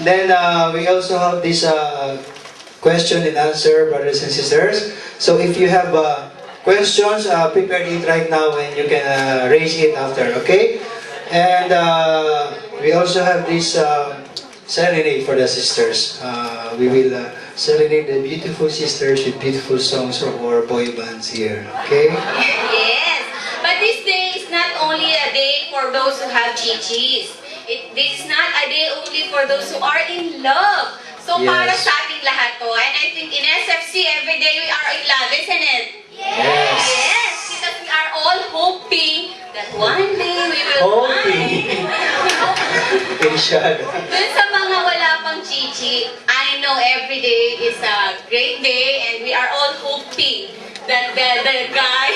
Then we also have this question and answer, brothers and sisters. So if you have questions, prepare it right now and you can raise it after, okay? And we also have this serenade for the sisters. We will serenade the beautiful sisters with beautiful songs from our boy bands here, okay? Yes. But this day is not only a day for those who have chichis. This is not a day only for those who are in love. So Yes. para sa ating lahat to. And I think in SFC, every day we are in love, isn't it? Yes. Yes. Because we are all hoping that one day we will Hoping. Inshallah. Dun sa mga wala pang chichi, I know every day is a great day and we are all hoping that the guy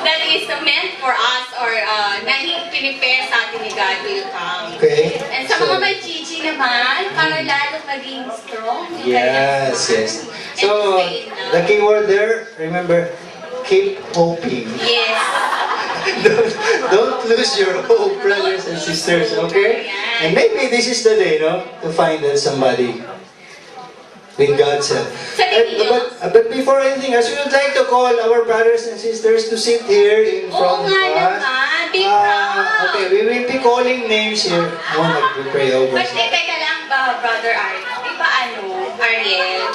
that is meant for us or na pinipare sa atin ni God will come. Okay. And sa mga may chichi naman, para lalo maging strong. Yes, yes. So, the key word there, remember, keep hoping. Yes. Don't lose your hope, brothers and sisters, okay? And maybe this is the day, no? To find that somebody with God's help. But before anything else, we would like to call our brothers and sisters to sit here in Oo front of nga us. naman, be proud. Okay, we will be calling names here. We pray over. But teka lang ba, Brother Ariel? Di ba Ariel?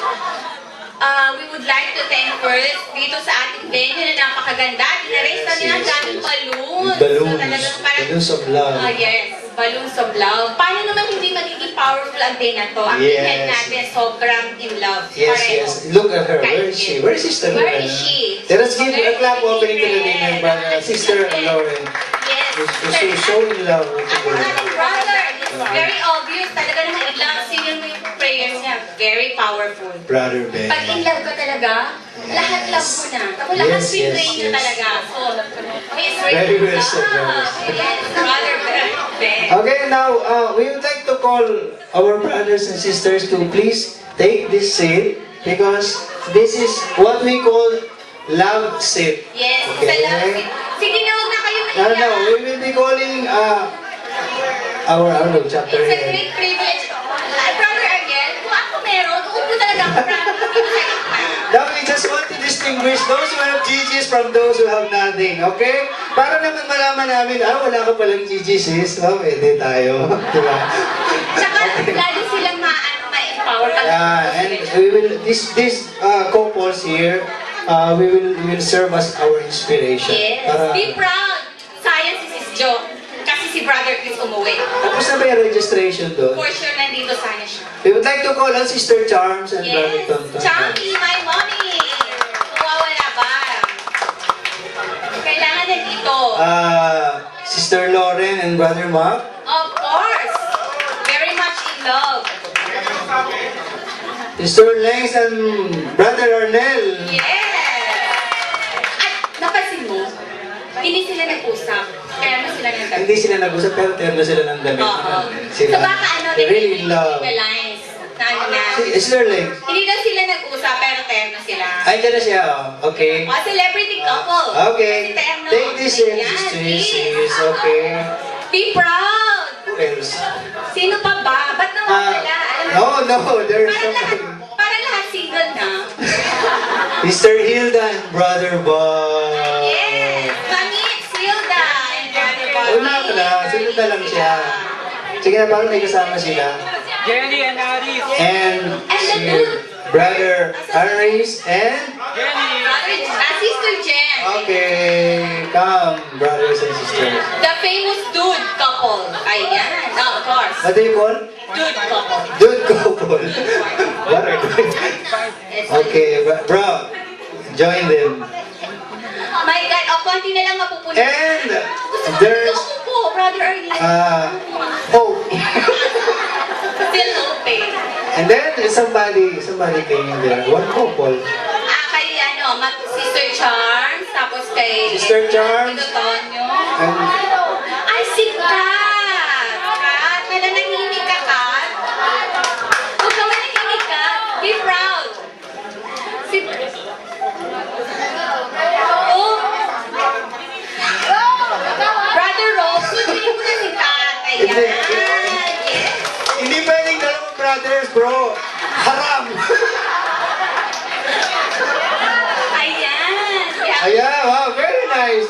We would like to thank first dito sa ating venue na napakaganda. Dinarest na nila ang daming balloons. Balloons. So, talagang parang, Balloons of love. yes, balloons of love. Paano naman hindi magiging powerful ang day na to? Ang Yes. head natin sobrang in love. Yes, Pareho. yes. Look at her. Where is she? Where is Sister Where Lauren? is she? Let us give a clap opening to the dinner, brother, Sister Lauren. Yes. Who's so in love with the At ang Lord. ating brother, it's very obvious. Talaga naman in love. Sino mo yung prayers niya? Very powerful. Brother Ben. Pag in love ka talaga, lahat love mo na. Ako lahat Yes, pinray yes, niya yes. talaga. So, he's Very really well love. said, brother. Yes, brother Ben. Okay, now we would like to call our brothers and sisters to please take this seat because this is what we call love seat. Yes, Okay. sa love. Sige na, huwag na kayo No, maiyak. we will be calling our chapter It's a head. great privilege. Brother Ariel, kung ako meron, uupo talaga ako promise dito sa gitna. Now we just want to distinguish those who have GGs from those who have nothing, okay? Para naman malaman namin, wala ka palang GGs, sis. Pwede tayo. Diba? Tsaka, lalo silang ma-empower pag And we will, these couples here, we will serve as our inspiration. Yes, Para, be proud. Sayang si Sis Jo. Kasi si Brother Chris umuwi. tapos na ba yung registration doon? For sure, nandito sana siya. We would like to call on Sister Charms and Brother Yes, Tonton. Chami, my mommy. Mawawala ba? Kailangan nandito. Sister Lauren and Brother Mark. Of course. Very much in love. Sister Lengs and Brother Arnel. Yes. At napansin mo, hindi sila nag-usap. Kaya mo sila nag-usap. Hindi sila nag-usap pero terno sila ng damit. Oo. Sila So baka they're really in the love. lines. Na ano na. Sister Lengs. Hindi daw sila nag-usap pero terno sila. Ay, dyan na siya. Okay. Celebrity couple. Okay. Kasi terno. Take this in, Ayan, sisters. please. Yes, okay. Be proud. Who else? Sino pa ba? Ba't nawawala? Alam mo, No, there's para lahat single na. Sister Hilda and Brother Bob. Yes. Mami, Hilda and Brother Bobby. Wala pala. Sunod na lang siya. Sige na, parang may kasama sila. Jenny and Aris. And the si dude. Brother Aris and... Jenny. Sister Jen. Okay, come, brothers and sisters. The famous dude couple. Ayan. Of course. What do you call? Dude couple. Dude couple. What are they? Okay, bro, join them. My God, konti na lang mapupunin. And Gusto ko there's dito po, Brother Ernie. Hope. Still no pain. And then somebody came in there. One couple. Kay Sister Charms, tapos kay Sister Charms. Tito Tonyo. And Ay, si Kat! Kat, nananahimik ka, Kat? Huwag ka manahimik, Kat. Be proud. Si... Oh! Brother Rose, sabihin mo na si Kat. Ayan. Hindi. Yes. brothers, bro. Haram. Ayan. Yeah. Ayan, wow, very nice.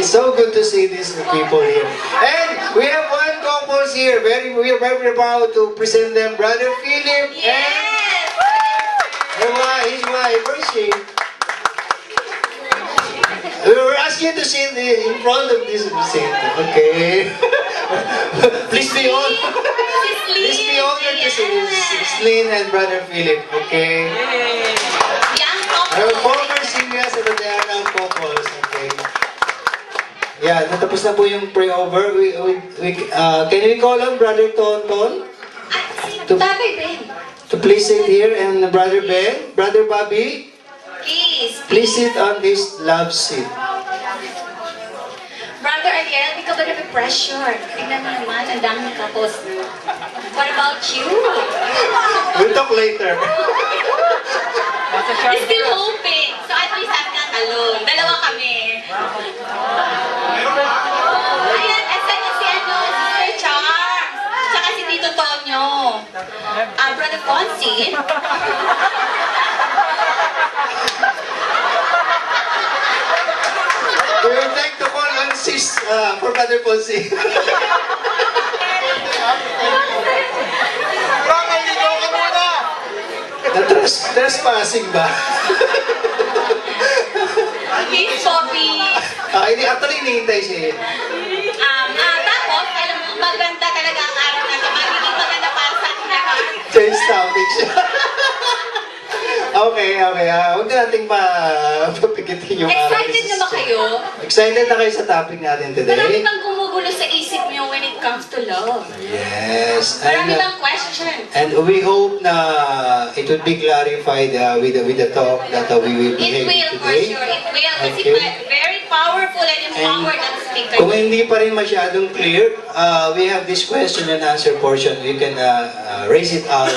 It's so good to see these people here. And we have one couples here. We are very proud to present them, Brother Philip and Yes. his wife. Where is she? We were asking you to sit in front of this seat. Okay. Please be on. Please be honored to see this. Lynn and Brother Philip. Okay. Young Our couple. former singers and they are now couples. Okay. Yeah, natapos na po yung pray-over. Can we call on Brother Tonton Tatay Ben. to please sit here, and Brother Ben, Brother Bobby, Please. sit on this love seat. Brother Ariel, di ka ba na-pressure? Tingnan mo naman, ang daming couples. What about you? We'll talk later. Nasa I'm short still hoping. So at least I'm not alone. Dalawa kami. Ayan, asan na si Sister Charms? Tsaka si Tito Tonyo. Brother Fonzie. We would like to call on Sis for Brother Ponce. Trespassing ba? Miss Poppy. Actually, hinihintay siya. Tapos, alam mo, maganda talaga ang araw na ito. Magiging maganda para sa akin lahat. Change topic siya. Okay. Huwag nating mapapigitin yung Excited na ba kayo? Excited na kayo sa topic natin Marami today? bang gumugulo sa isip niyo when it comes to love? Yes. Marami bang question? And we hope na it would be clarified with the talk that we will be It having will, for today. sure. It will. Kasi Okay. very powerful and empowered ang speaker. Kung hindi pa rin masyadong clear, we have this question and answer portion. You can raise it out,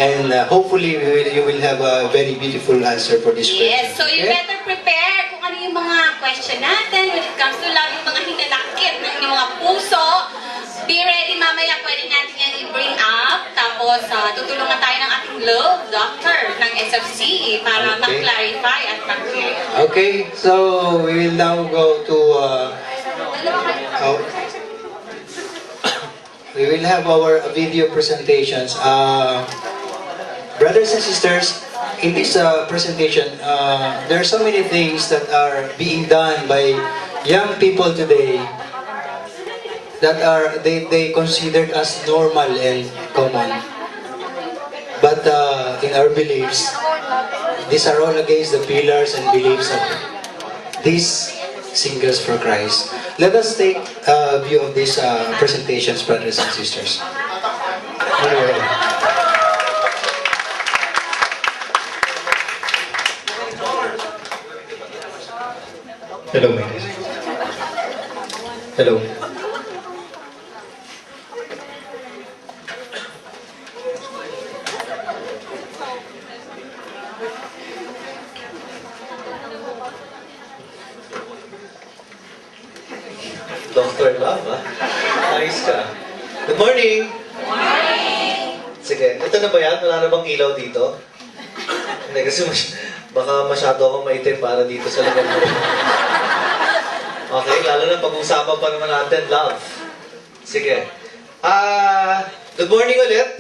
and hopefully you will have a very beautiful answer for this question. Yes, so you Okay? better prepare kung ano yung mga question natin when it comes to love, yung mga hinanakit ng inyong mga puso. Be ready, mamaya pwede natin yan i-bring up. Tapos, tutulungan tayo ng ating love doctor ng SFC para Okay. mag-clarify at mag-clear. Okay, so we will now go to we will have our video presentations. Brothers and sisters, in this presentation, there are so many things that are being done by young people today that are they considered as normal and common. But in our beliefs, these are all against the pillars and beliefs of these singers for Christ. Let us take a view of these presentations, brothers and sisters. Anyway. Hello, ladies. Hello. Dr. Love, ha? Nice ka. Good morning! Sige, ito na ba yan? Wala na bang ilaw dito? Hindi, kasi baka masyado akong maitim para dito sa lugar mo. Okay, lalo na pag-usapan pa naman natin, love. Sige. Good morning ulit.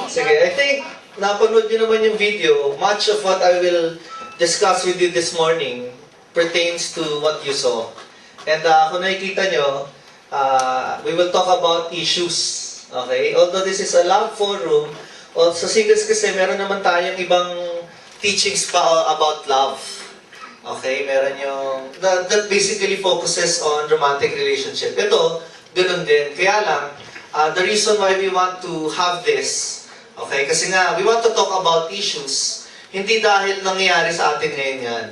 Sige, I think napanood niyo naman yung video. Much of what I will discuss with you this morning pertains to what you saw. And kung nakikita nyo, we will talk about issues. Okay? Although this is a love forum, sa singles kasi meron naman tayong ibang teachings pa about love. Okay? Meron yung, that basically focuses on romantic relationship. Ito, ganun din. Kaya lang, the reason why we want to have this, okay? Kasi nga, we want to talk about issues. Hindi dahil nangyayari sa atin ngayon yan.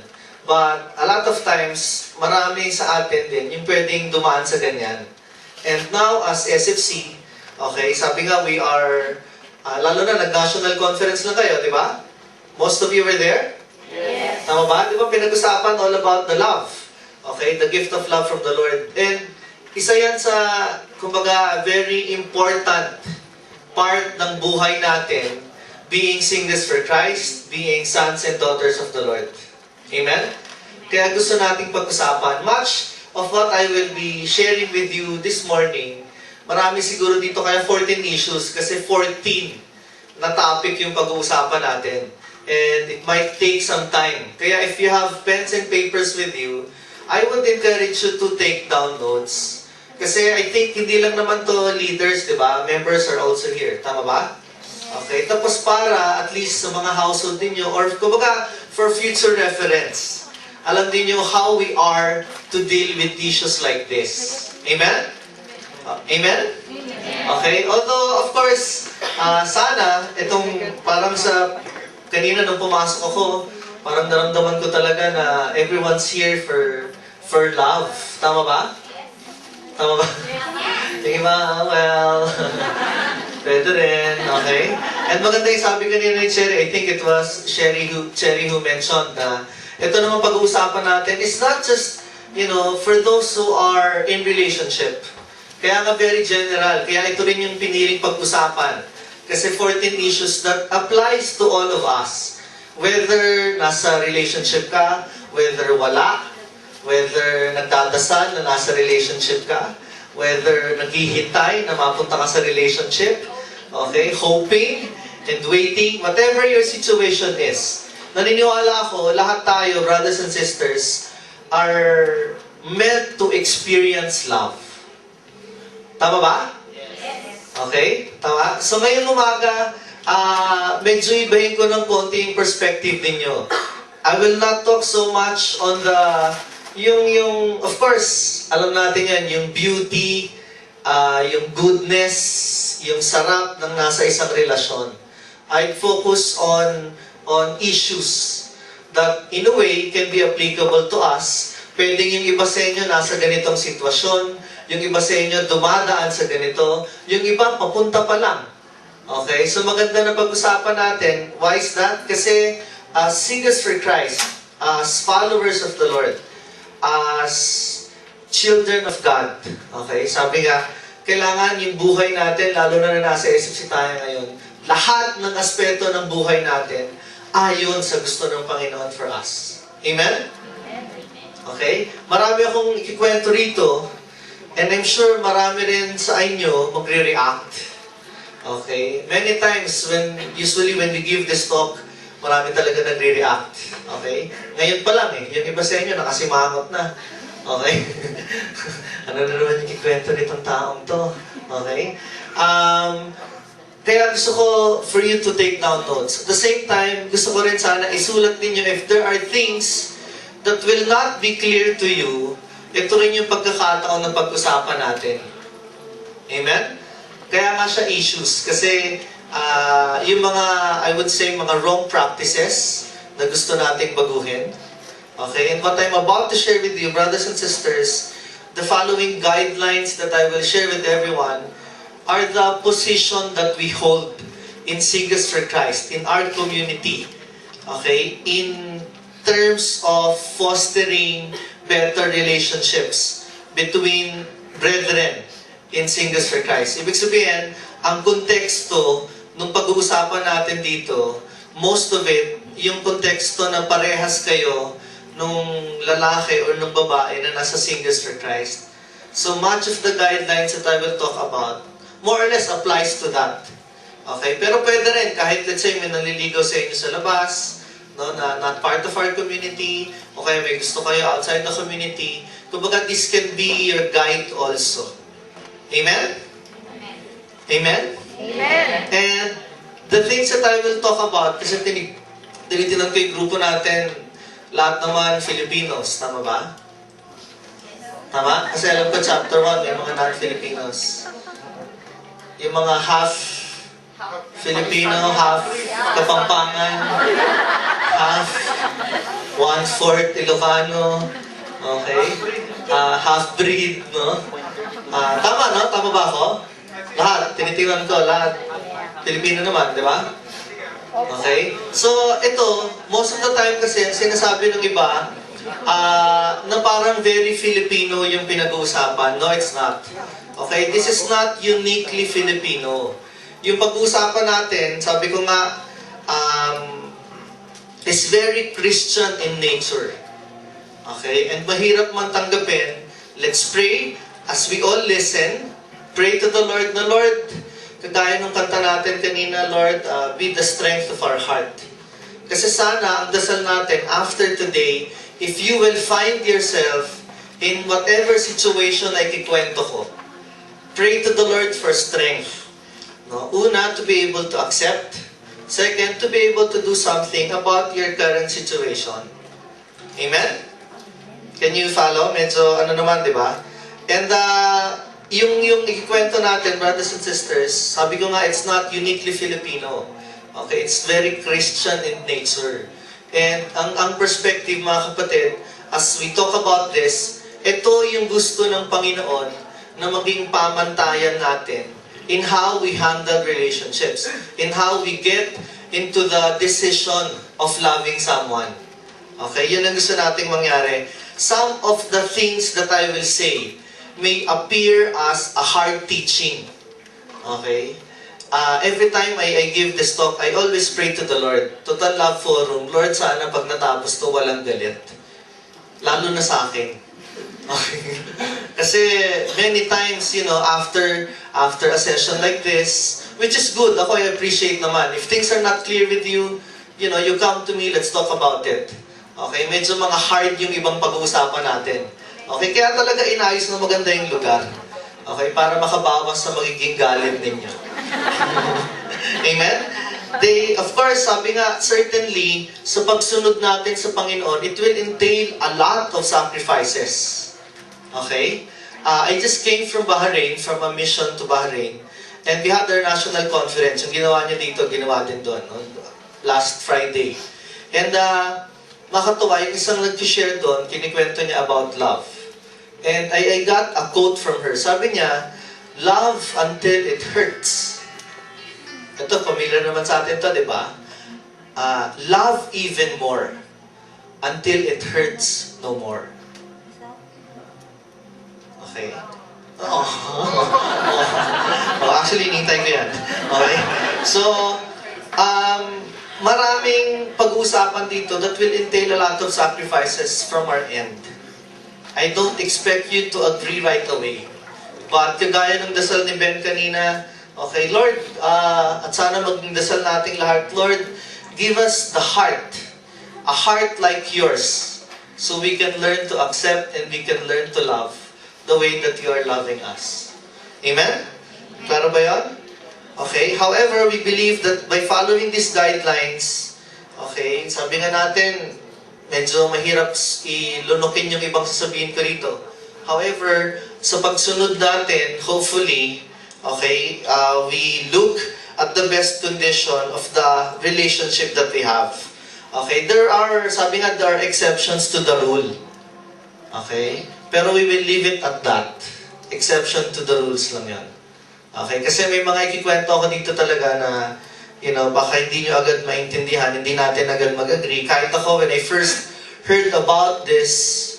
But a lot of times, marami sa atin din yung pwedeng dumaan sa ganyan. And now, as SFC, okay, sabi nga, we are, lalo na nag-national conference lang kayo, di ba? Most of you were there? Yes. Tama ba? Di ba pinag-usapan all about the love? Okay, the gift of love from the Lord. And isa yan sa, kumbaga, very important part ng buhay natin, being singles for Christ, being sons and daughters of the Lord. Amen? Kaya gusto nating pag-usapan. Much of what I will be sharing with you this morning, marami siguro dito kaya 14 issues kasi 14 na topic yung pag-uusapan natin. And it might take some time. Kaya if you have pens and papers with you, I would encourage you to take down notes. Kasi I think hindi lang naman to leaders, di ba? Members are also here. Tama ba? Okay. Tapos para at least sa mga household ninyo or kumbaga for future reference, alam niyo how we are to deal with issues like this. Amen? Amen? Okay? Although, of course, sana, itong parang sa kanina nung pumasok ako, parang naramdaman ko talaga na everyone's here for love. Tama ba? Tama ba? Yung iba, well, pwede rin, okay? And maganda yung sabi kanina ni Cherry, I think it was Cherry who mentioned na ito naman pag-uusapan natin is not just, for those who are in relationship. Kaya nga very general, kaya ito rin yung piniling pag-usapan. Kasi 14 issues that applies to all of us. Whether nasa relationship ka, whether wala, whether nagdadasal na nasa relationship ka, whether naghihintay na mapunta ka sa relationship, okay, hoping and waiting, whatever your situation is. Naniniwala ako, lahat tayo, brothers and sisters, are meant to experience love. Tama ba? Okay? Tama? So ngayong umaga, medyo ibahin ko ng konti yung perspective ninyo. I will not talk so much on the, of course, alam natin yan, yung beauty, yung goodness, yung sarap ng nasa isang relasyon. I'd focus on issues that in a way can be applicable to us. Pwedeng yung iba sa inyo nasa ganitong sitwasyon, yung iba sa inyo dumadaan sa ganito, yung iba papunta pa lang. Okay? So maganda na pag-usapan natin. Why is that? Kasi as singles for Christ, as followers of the Lord, as children of God, okay? Sabi nga, kailangan yung buhay natin, lalo na nasa SFC tayo ngayon, lahat ng aspeto ng buhay natin ayon sa gusto ng Panginoon for us. Amen? Okay? Marami akong ikikwento rito, and I'm sure marami rin sa inyo magre-react. Okay? Many times, usually when we give this talk, marami talaga nagre-react. Okay? Ngayon pa lang yung iba sa inyo nakasimangot na. Okay? Ano na naman yung ikikwento nitong taong to? Okay? Kaya gusto ko for you to take down notes. At the same time, gusto ko rin sana isulat ninyo if there are things that will not be clear to you, ito rin yung pagkakataon ng pag-usapan natin. Amen? Kaya nga siya issues. Kasi yung mga, I would say, mga wrong practices na gusto nating baguhin. Okay? And what I'm about to share with you, brothers and sisters, the following guidelines that I will share with everyone are the position that we hold in Singles for Christ, in our community. Okay? In terms of fostering better relationships between brethren in Singles for Christ. Ibig sabihin, ang konteksto nung pag-uusapan natin dito, most of it, yung konteksto na parehas kayo nung lalaki or nung babae na nasa Singles for Christ. So much of the guidelines that I will talk about, more or less applies to that. Okay? Pero pwede rin, kahit let's say may naliligaw sa inyo sa labas, no, na not part of our community, o kaya may gusto kayo outside the community, kumbaga this can be your guide also. Amen? Amen? Amen. And the things that I will talk about, kasi tinitinan ko yung grupo natin, lahat naman Filipinos, tama ba? Tama? Kasi alam ko chapter 1, may mga non-Filipinos. Yung mga half Filipino, half Kapampangan, half 1/4 Ilocano, okay? Half-breed, no? Tama, no? Tama ba ako? Lahat, tinitiwan ko, lahat. Filipino naman, di ba? Okay? So, ito, most of the time kasi, sinasabi ng iba, na parang very Filipino yung pinag-uusapan. No, it's not. Okay? This is not uniquely Filipino. yung pag-uusapan natin, sabi ko nga, is very Christian in nature. Okay? And mahirap man tanggapin. Let's pray as we all listen. Pray to the Lord na, Lord, kagaya ng kanta natin kanina, Lord, be the strength of our heart. Kasi sana, ang dasal natin, after today, if you will find yourself in whatever situation ay kikwento ko, pray to the Lord for strength. No? Una, to be able to accept. Second, to be able to do something about your current situation. Amen? Can you follow? Medyo ano naman, di ba? And yung ikikwento natin, brothers and sisters, sabi ko nga, it's not uniquely Filipino. Okay, it's very Christian in nature. And ang perspective, mga kapatid, as we talk about this, ito yung gusto ng Panginoon na maging pamantayan natin in how we handle relationships, in how we get into the decision of loving someone. Okay, yun ang gusto nating mangyari. Some of the things that I will say may appear as a hard teaching. Okay? Every time I give this talk, I always pray to the Lord. Total Love Forum, Lord, sana pag natapos to, walang galit. Lalo na sa akin. Okay. Kasi many times, after a session like this, which is good, ako I appreciate naman. If things are not clear with you, you come to me, let's talk about it. Okay, medyo mga hard yung ibang pag-uusapan natin. Okay, kaya talaga inayos na maganda yung lugar. Okay, para makabawas sa magiging galit ninyo. Amen? Of course, sabi nga, certainly, sa pagsunod natin sa Panginoon, it will entail a lot of sacrifices. Okay? I just came from Bahrain, from a mission to Bahrain, and we had our national conference. Yung ginawa niya dito, ginawa din doon, no? Last Friday. And nakatuwa, yung isang nag-share doon, kinikwento niya about love. And I got a quote from her. Sabi niya, love until it hurts. Ito, familiar naman sa atin to, di ba? Love even more until it hurts no more. Okay? Oh. Actually, nintay ko yan. Okay? So, maraming pag-uusapan dito that will entail a lot of sacrifices from our end. I don't expect you to agree right away. But kagaya ng dasal ni Ben kanina, okay, Lord, at sana maging dasal nating lahat, Lord, give us the heart, a heart like yours, so we can learn to accept and we can learn to love the way that you are loving us. Amen? Klaro ba yun? Okay, however, we believe that by following these guidelines, okay, sabi nga natin, medyo mahirap ilunukin yung ibang sasabihin ko rito. However, sa pagsunod natin, hopefully, okay, we look at the best condition of the relationship that we have. Okay, sabi nga, there are exceptions to the rule. Okay? Pero we will leave it at that. Exception to the rules lang yan. Okay? Kasi may mga ikikwento ako dito talaga na, baka hindi nyo agad maintindihan, hindi natin agad mag-agree. Kahit ako, when I first heard about this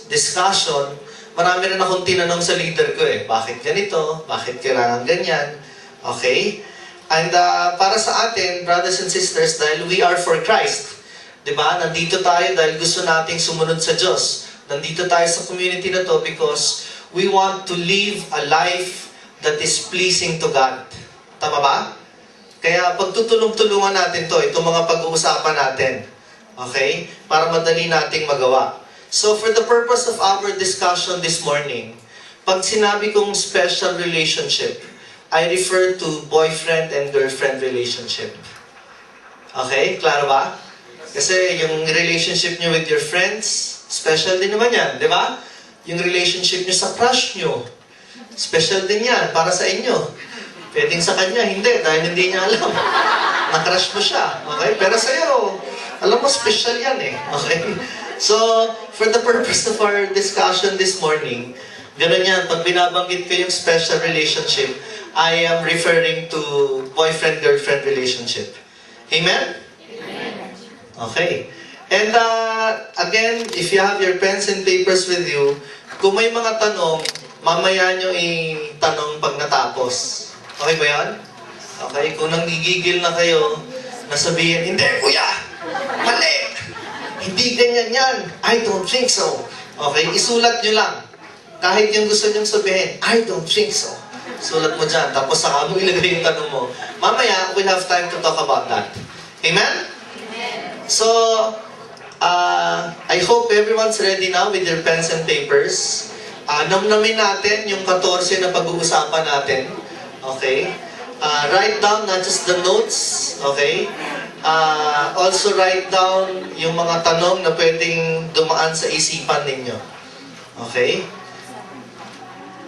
discussion, marami rin akong tinanong sa leader ko bakit ganito? Bakit kailangan ganyan? Okay? And para sa atin, brothers and sisters, dahil we are for Christ, diba? Nandito tayo dahil gusto nating sumunod sa Diyos. Nandito tayo sa community na to because we want to live a life that is pleasing to God. Tama ba? Kaya pagtutulong-tulungan natin to, itong mga pag-uusapan natin. Okay? Para madali nating magawa. So for the purpose of our discussion this morning, pag sinabi kong special relationship, I refer to boyfriend and girlfriend relationship. Okay? Klaro ba? Kasi yung relationship nyo with your friends, special din naman yan, di ba? Yung relationship nyo sa crush nyo, special din yan, para sa inyo. Pwedeng sa kanya, hindi, dahil hindi niya alam. Na-crush mo siya, okay? Pero sa'yo, alam mo, special yan okay? So, for the purpose of our discussion this morning, gano'n yan, pag binabanggit ko yung special relationship, I am referring to boyfriend-girlfriend relationship. Amen? Amen. Okay. And again, if you have your pens and papers with you, kung may mga tanong, mamaya nyo i-tanong pag natapos. Okay ba yan? Okay? Kung nanggigigil na kayo, nasabihin, hindi, kuya! Mali! Hindi ganyan yan. I don't think so. Okay? Isulat nyo lang. Kahit yung gusto nyong sabihin, I don't think so. Sulat mo dyan. Tapos saka mo ilagay yung tanong mo. Mamaya, we'll have time to talk about that. Amen? So, I hope everyone's ready now with their pens and papers. Namnamin natin yung 14 na pag-uusapan natin. Okay? Write down not just the notes. Okay? Also write down yung mga tanong na pwedeng dumaan sa isipan ninyo. Okay?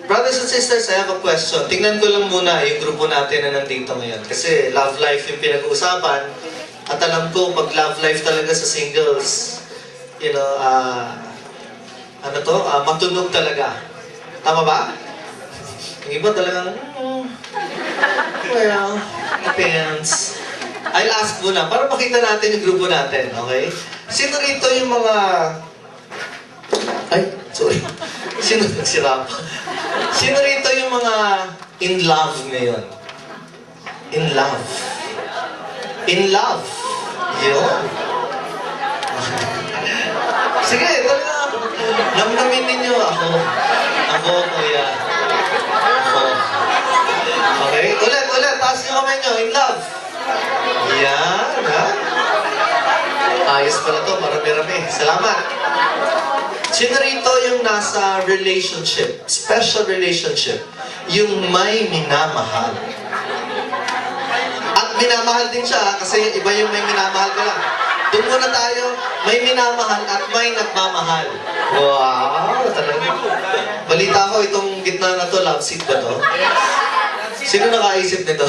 Brothers and sisters, I have a question. Tingnan ko lang muna yung grupo natin na nandito ngayon. Kasi love life yung pinag-uusapan. At alam ko, pag love life talaga sa singles, you know, matunog talaga. Tama ba? Yung iba talagang, well, depends. I'll ask muna, para makita natin yung grupo natin, okay? Sino rito yung mga... Ay, sorry. Sino nagsira pa? Sino rito yung mga in love ngayon? In love. In love. Yun. Sige, talaga. Namnamin ninyo ako. Ako, kuya. Ako. Okay, ulit. Taas nyo kamay nyo. In love. Yan, ha? Ayos pala to. Marami-rami. Salamat. Sino rito yung nasa relationship? Special relationship. Yung may minamahal. At minamahal din siya, kasi iba yung may minamahal ka lang. Doon muna tayo, may minamahal at may nagmamahal. Wow, talaga. Balita ko, itong gitna na to, love seat ba to? Sino nakaisip nito?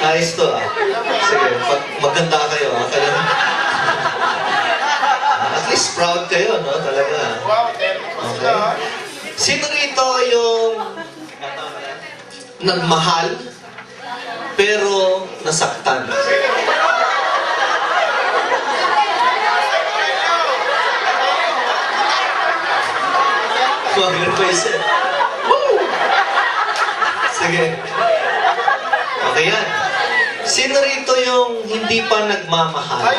Ayos to, ah. Sige, maganda kayo, ah. At least proud kayo, no? Talaga. Okay. Sino rito yung nagmahal pero nasaktan? Woo! Sige. Okay yan. Sino rito yung hindi pa nagmamahal?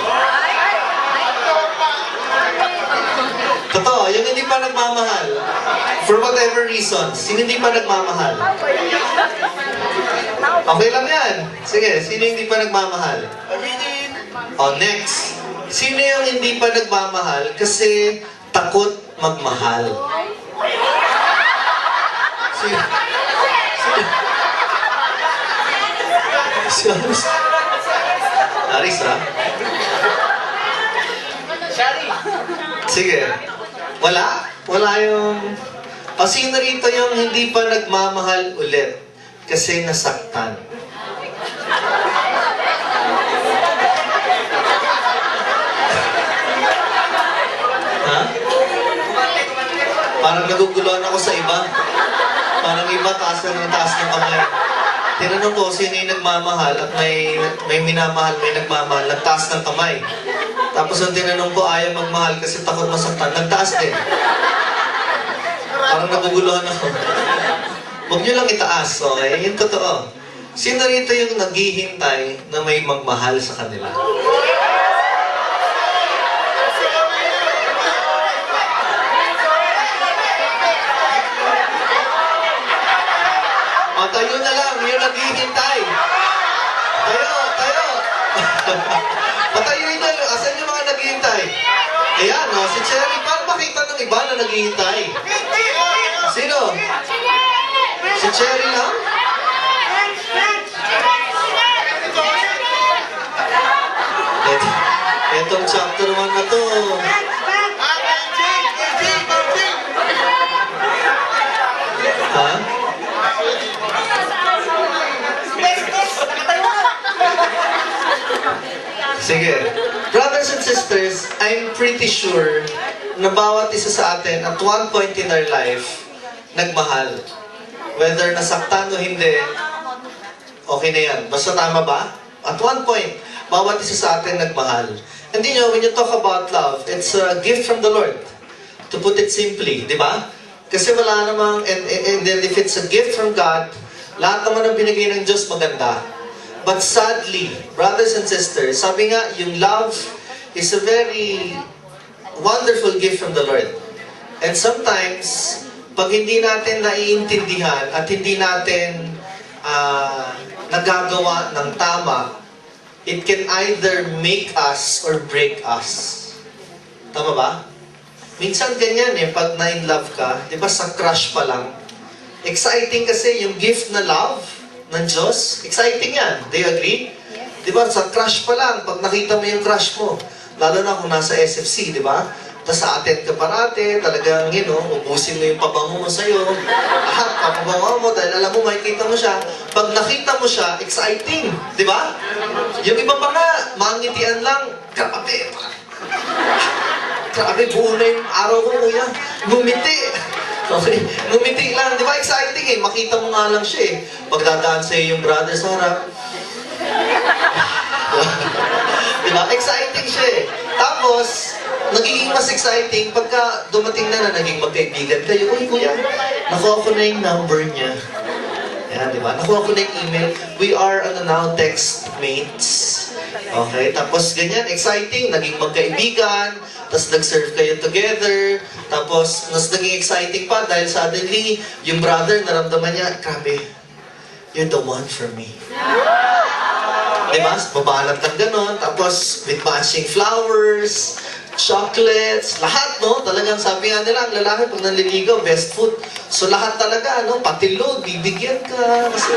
Totoo, yung hindi pa nagmamahal. For whatever reason, sino hindi pa nagmamahal? Okay lang yan. Sige, sino yung hindi pa nagmamahal? Oh, next. Sino yung hindi pa nagmamahal kasi takot magmahal? Sino? Sino? Aris, ha? Sige. Wala? Wala yung... O sino rito yung hindi pa nagmamahal ulit kasi nasaktan? Ha? Parang naguguluhan ako sa iba. Parang iba taas ng kamay. Tinanong ko, sino yung nagmamahal at may minamahal, may nagmamahal, nagtaas ng kamay. Tapos ang tinanong ko, ayaw magmahal kasi takot masaktan, nagtaas din. Parang naguguluhan ako. Huwag nyo lang itaas, okay? Yung totoo. Sino rito yung naghihintay na may magmahal sa kanila? O, tayo na lang, yung naghihintay. Tayo. Patayoy na, asan yung mga naghihintay? Ayan, no, si Cherry, paano makita ng iba na naghihintay? Sino? Si Cherry lang? Etong chapter 1 na to. Ha? Sige. Brothers and sisters, I'm pretty sure na bawat isa sa atin at one point in our life, nagmahal. Whether nasaktan o hindi, okay na yan. Basta tama ba? At one point, bawat isa sa atin nagmahal. And you know, when you talk about love, it's a gift from the Lord. To put it simply, di ba? Kasi wala namang, and then if it's a gift from God, lahat naman ang binigay ng Diyos maganda. But sadly, brothers and sisters, sabi nga, yung love is a very wonderful gift from the Lord. And sometimes, pag hindi natin naiintindihan at hindi natin nagagawa ng tama, it can either make us or break us. Tama ba? Minsan ganyan pag na-in love ka, di ba sa crush pa lang, exciting kasi yung gift na love ng Diyos, exciting yan. Do you agree? Di ba sa crush pa lang, pag nakita mo yung crush mo, lalo na kung nasa SFC, di ba? Tapos sa-attend ka parate, talagang, ubusin mo yung pabango mo sa'yo. Lahat, papabango mo, dahil alam mo, makikita mo siya. Pag nakita mo siya, exciting. Di ba? Yung iba pa nga, mangitian lang, grabe. Grabe, buo na yung araw ko, kuya. Ngumiti. Okay, ngumiti lang. Di ba, exciting Makita mo nga lang siya Pagdadaan sa'yo yung brother sa harap. Di ba? Exciting siya Tapos, nagiging mas exciting pagka dumating na naging magkaibigan kayo. Uy, kuya, nakuha ko na yung number niya. Yan, di ba? Nakuha ko na yung email. We are, now, text mates. Okay, tapos ganyan, exciting, naging magkaibigan, tapos nag-serve kayo together, tapos mas naging exciting pa dahil suddenly, yung brother, naramdaman niya, grabe, you're the one for me. Diba? Babanat kang ganon, tapos with matching flowers, chocolates, lahat, Talagang sabi nga nila, ang lalaki pag nanliligaw, best food. So lahat talaga, pati load, bibigyan ka, kasi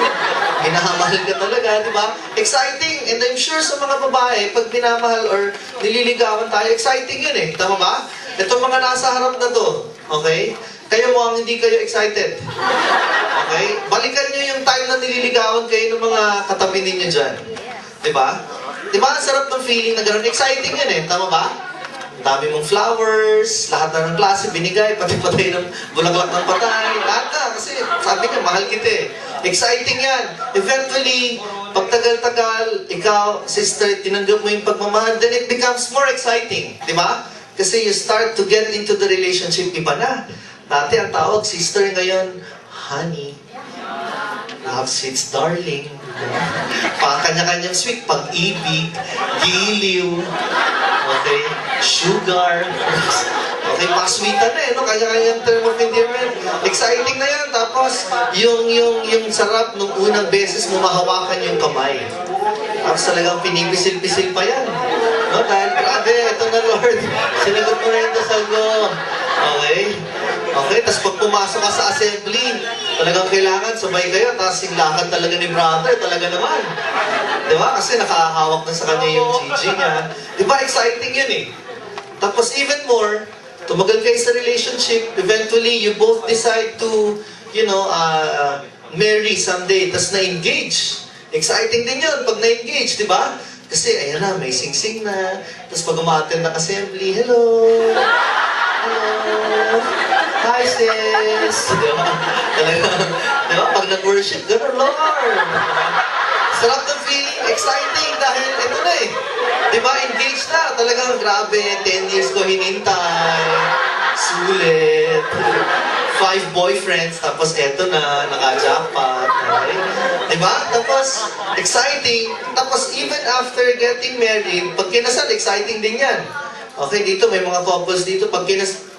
minamahal ka talaga, di ba? Exciting, and I'm sure sa mga babae, pag minamahal or nililigawan tayo, exciting yun Tama ba? Itong mga nasa harap na to, okay? Kayo mo ang hindi kayo excited. Okay? Balikan nyo yung time na nililigawan kayo ng mga katabi ninyo dyan. Di ba? Di ba, ang sarap ng feeling na gano'n? Exciting yun Tama ba? Dami mong flowers, lahat na ng klase binigay, pati-patay ng bulaklak ng patay, lahat na, kasi sabi niya, mahal kita Exciting yan. Eventually, pagtagal-tagal, ikaw, sister, tinanggap mo yung pagmamahal, then it becomes more exciting. Di ba? Kasi you start to get into the relationship, iba na. Dati ang tawag, sister, ngayon, honey, love sweets, darling. Pang-kanya-kanyang sweet, pag-ibig, giliw, okay, sugar, okay, pasweetan kanya-kanyang term of endearment. Exciting na yan. Tapos, yung sarap nung unang beses mo mahawakan yung kamay. Tapos talagang pinipisil-pisil pa yan. Dahil, grabe, ito na Lord, sinagot mo na yung dasal ko. Okay? Okay, tapos pag pumasok ka sa assembly, talagang kailangan sabay kayo, tapos yung lakad talaga ni brother, talaga naman. Di ba? Kasi nakahawak na sa kanya yung GG niya. Di ba? Exciting yun Tapos even more, tumagal kayo sa relationship, eventually you both decide to, marry someday, tapos na-engage. Exciting din yun pag na-engage, di ba? Kasi ayan na, may sing-sing na. Tapos pag umattend ng assembly, hello! Hello! Hi, sis! Diba? Talaga, diba? Pag nag-worship, gano'n, Lord! Sarap ng feeling, exciting dahil ito na Diba? Engaged na. Talagang grabe, 10 years ko hinintay. Sulit. 5 boyfriends, tapos eto na, naka-jackpot. Okay? Diba? Tapos, exciting. Tapos, even after getting married, pag kinasal, exciting din yan. Okay, dito may mga couples dito. Pag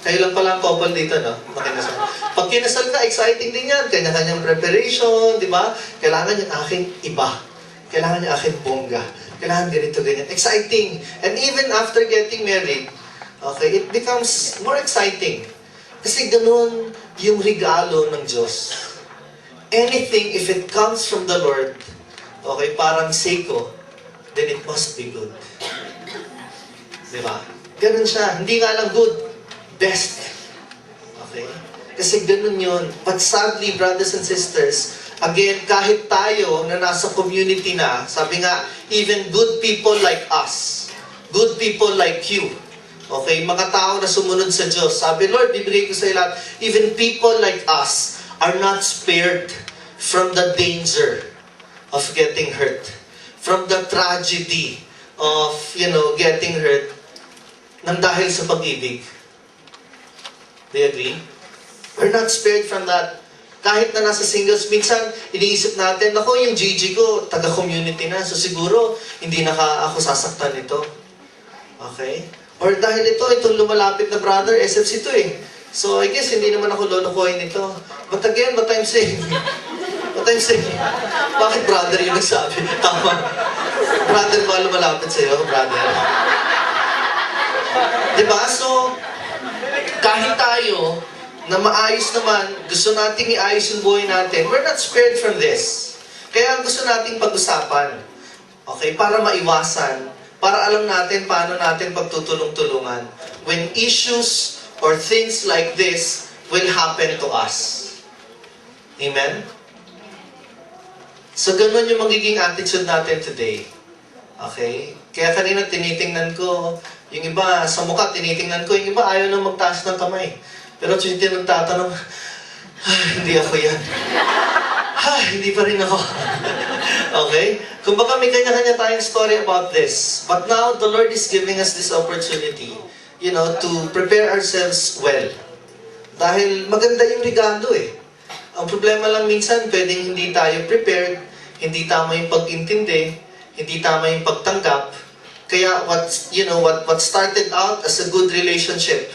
kayo lang pala ang couple dito, Makinasal. Pag kinasal ka, exciting din yan. Kanya-kanyang preparation, di ba? Kailangan yung aking iba. Kailangan yung aking bongga. Kailangan ganito, ganyan. Exciting. And even after getting married, okay, it becomes more exciting. Kasi ganun yung regalo ng Diyos. Anything, if it comes from the Lord, okay, parang seko, then it must be good. Diba? Ganun siya. Hindi nga lang good, best. Okay? Kasi ganun yun. But sadly, brothers and sisters, again, kahit tayo na nasa community na, sabi nga, even good people like us, good people like you, okay, mga tao na sumunod sa Diyos, sabi, Lord, bibigay ko sa iyo lahat, even people like us are not spared from the danger of getting hurt, from the tragedy of, getting hurt, nang dahil sa pag-ibig. Do you agree? We're not spared from that. Kahit na nasa singles, minsan iniisip natin, ako yung GG ko, taga-community na, so siguro hindi na ako sasaktan nito. Okay? Or dahil itong lumalapit na brother, SFC to eh. So I guess hindi naman ako lolokohin nito. But again, what I'm saying, bakit brother yung nagsabi? Tama. Brother ba lumalapit sa'yo? Brother. Diba? So, kahit tayo, na maayos naman, gusto nating iayos yung buhay natin, we're not spared from this. Kaya gusto nating pag-usapan. Okay? Para maiwasan. Para alam natin paano natin pagtutulong-tulungan. When issues or things like this will happen to us. Amen? So, ganun yung magiging attitude natin today. Okay? Kaya kanina tinitingnan ko, yung iba sa mukha tinitingnan ko, yung iba ayaw na magtaas ng kamay. Pero yung tinagtatanong, hindi ako yan. Hindi pa rin ako. Okay? Kumbaga may kanya-kanya tayong story about this. But now, the Lord is giving us this opportunity, to prepare ourselves well. Dahil maganda yung regalo eh. Ang problema lang minsan, pwedeng hindi tayo prepared, hindi tama yung pag-intindi, hindi tama yung pagtanggap. Kaya what started out as a good relationship,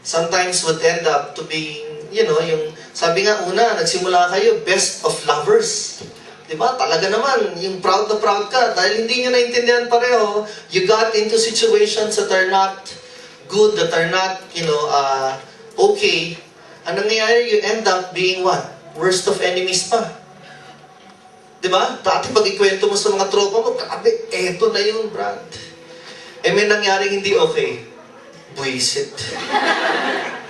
sometimes would end up to being, yung, sabi nga una, nagsimula kayo, best of lovers. Diba? Talaga naman, yung proud na proud ka, dahil hindi nyo naintindihan pareho, you got into situations that are not good, that are not, okay. Ang nangyayari, you end up being what? Worst of enemies pa. Diba? Dati pag ikwento mo sa mga tropa mo, grabe, eto na yun, Brad. May nangyaring hindi okay. Buisit.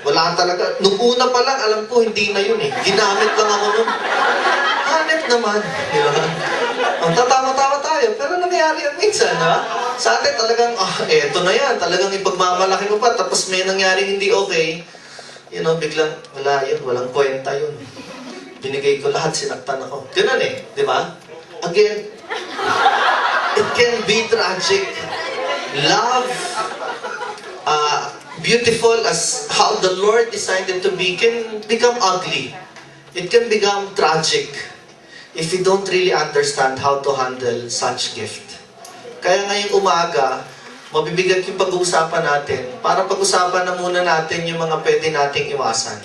Wala talaga. Nung una pa lang, alam ko, hindi na yun eh. Ginamit lang ako nun. Hanip naman. Diba? Ang tatawa-tawa tayo. Pero nangyari yan minsan, ha? Sa atin talagang, eto na yan. Talagang ipagmamalaki mo pa. Tapos may nangyaring hindi okay. Biglang, wala yun. Walang kwenta yun. Binigay ko lahat, sinaktan ako. Ganun eh. Diba? Again, it can be tragic. Love, beautiful as how the Lord designed it to be, can become ugly. It can become tragic if we don't really understand how to handle such gift. Kaya ngayong umaga, mabibigat yung pag-uusapan natin para pag-usapan na muna natin yung mga pwede nating iwasan.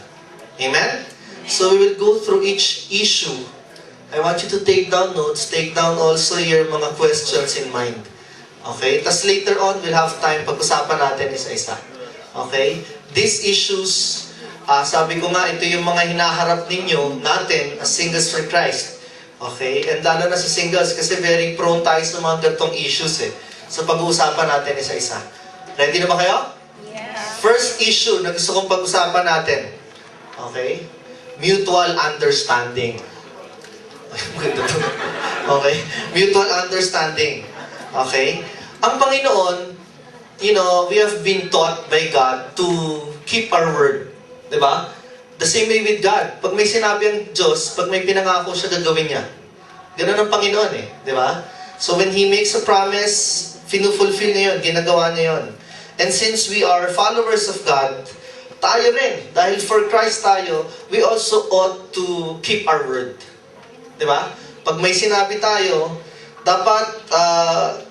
Amen? So we will go through each issue. I want you to take down notes, take down also your mga questions in mind. Okay? Tapos later on, we'll have time pag-usapan natin isa-isa. Okay? These issues, sabi ko nga, ito yung mga hinaharap ninyo, natin, as singles for Christ. Okay? And lalo na sa singles, kasi very prone tayo sa mga gantong issues eh. So pag-uusapan natin isa-isa. Ready na ba kayo? Yeah. First issue na gusto kong pag-usapan natin. Okay? Mutual understanding. Okay? Mutual understanding. Okay? Ang Panginoon, we have been taught by God to keep our word. Diba? The same way with God. Pag may sinabi ang Diyos, pag may pinangako siya, gagawin niya. Ganun ang Panginoon eh. Diba? So when He makes a promise, finufulfill niya yun, ginagawa niya yun. And since we are followers of God, tayo rin. Dahil for Christ tayo, we also ought to keep our word. Diba? Pag may sinabi tayo, dapat,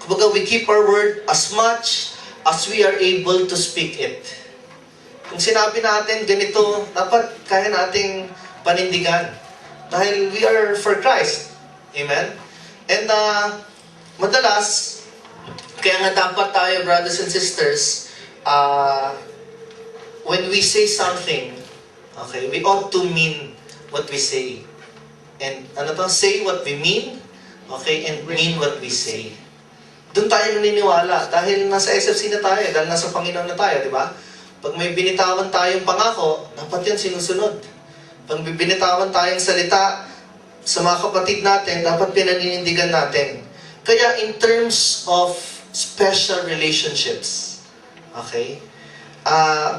kumbaga, we keep our word as much as we are able to speak it. Kung sinabi natin ganito, dapat kaya nating panindigan. Dahil we are for Christ. Amen? And madalas, kaya nga dapat tayo, brothers and sisters, when we say something, okay, we ought to mean what we say. And say what we mean, okay, and mean what we say. Doon tayo naniniwala dahil nasa SFC na tayo, dahil nasa Panginoon na tayo, di ba? Pag may binitawan tayong pangako, dapat yan sinusunod. Pag may binitawan tayong salita sa mga kapatid natin, dapat pinaninindigan natin. Kaya in terms of special relationships, okay?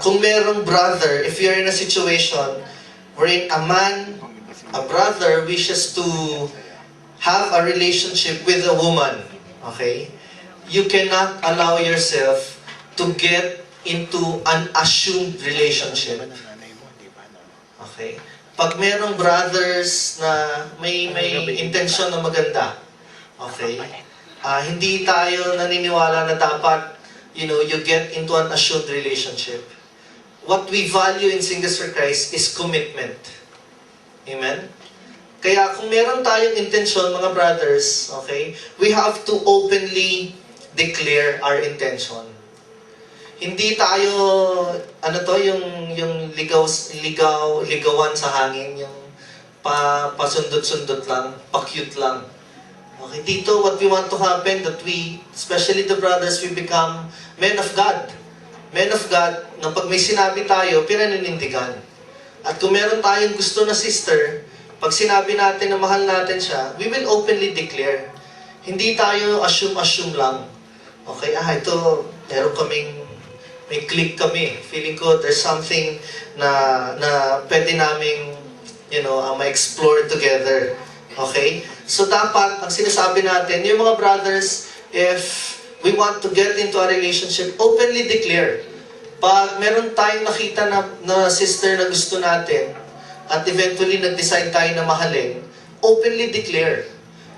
Kung merong brother, if you're in a situation wherein a brother wishes to have a relationship with a woman, okay? You cannot allow yourself to get into an assumed relationship. Okay? pag merong brothers na may intensyon na maganda, okay, hindi tayo naniniwala na dapat, you get into an assured relationship. What we value in Singles for Christ is commitment. Amen? Kaya kung meron tayong intensyon, mga brothers, okay, we have to openly declare our intention. Hindi tayo, yung ligawan sa hangin, yung pasundot-sundot lang, pa-cute lang. Okay, dito, what we want to happen, that we, especially the brothers, we become men of God. Men of God, na pag may sinabi tayo, pinaninindigan. At kung meron tayong gusto na sister, pag sinabi natin na mahal natin siya, we will openly declare. Hindi tayo assume lang. Okay, ito, may click kami. Feeling ko there's something na pwede naming, ma-explore together. Okay? So dapat, ang sinasabi natin, yung mga brothers, if we want to get into a relationship, openly declare. Pag meron tayong nakita na sister na gusto natin, at eventually nag-decide tayo na mahalin, openly declare.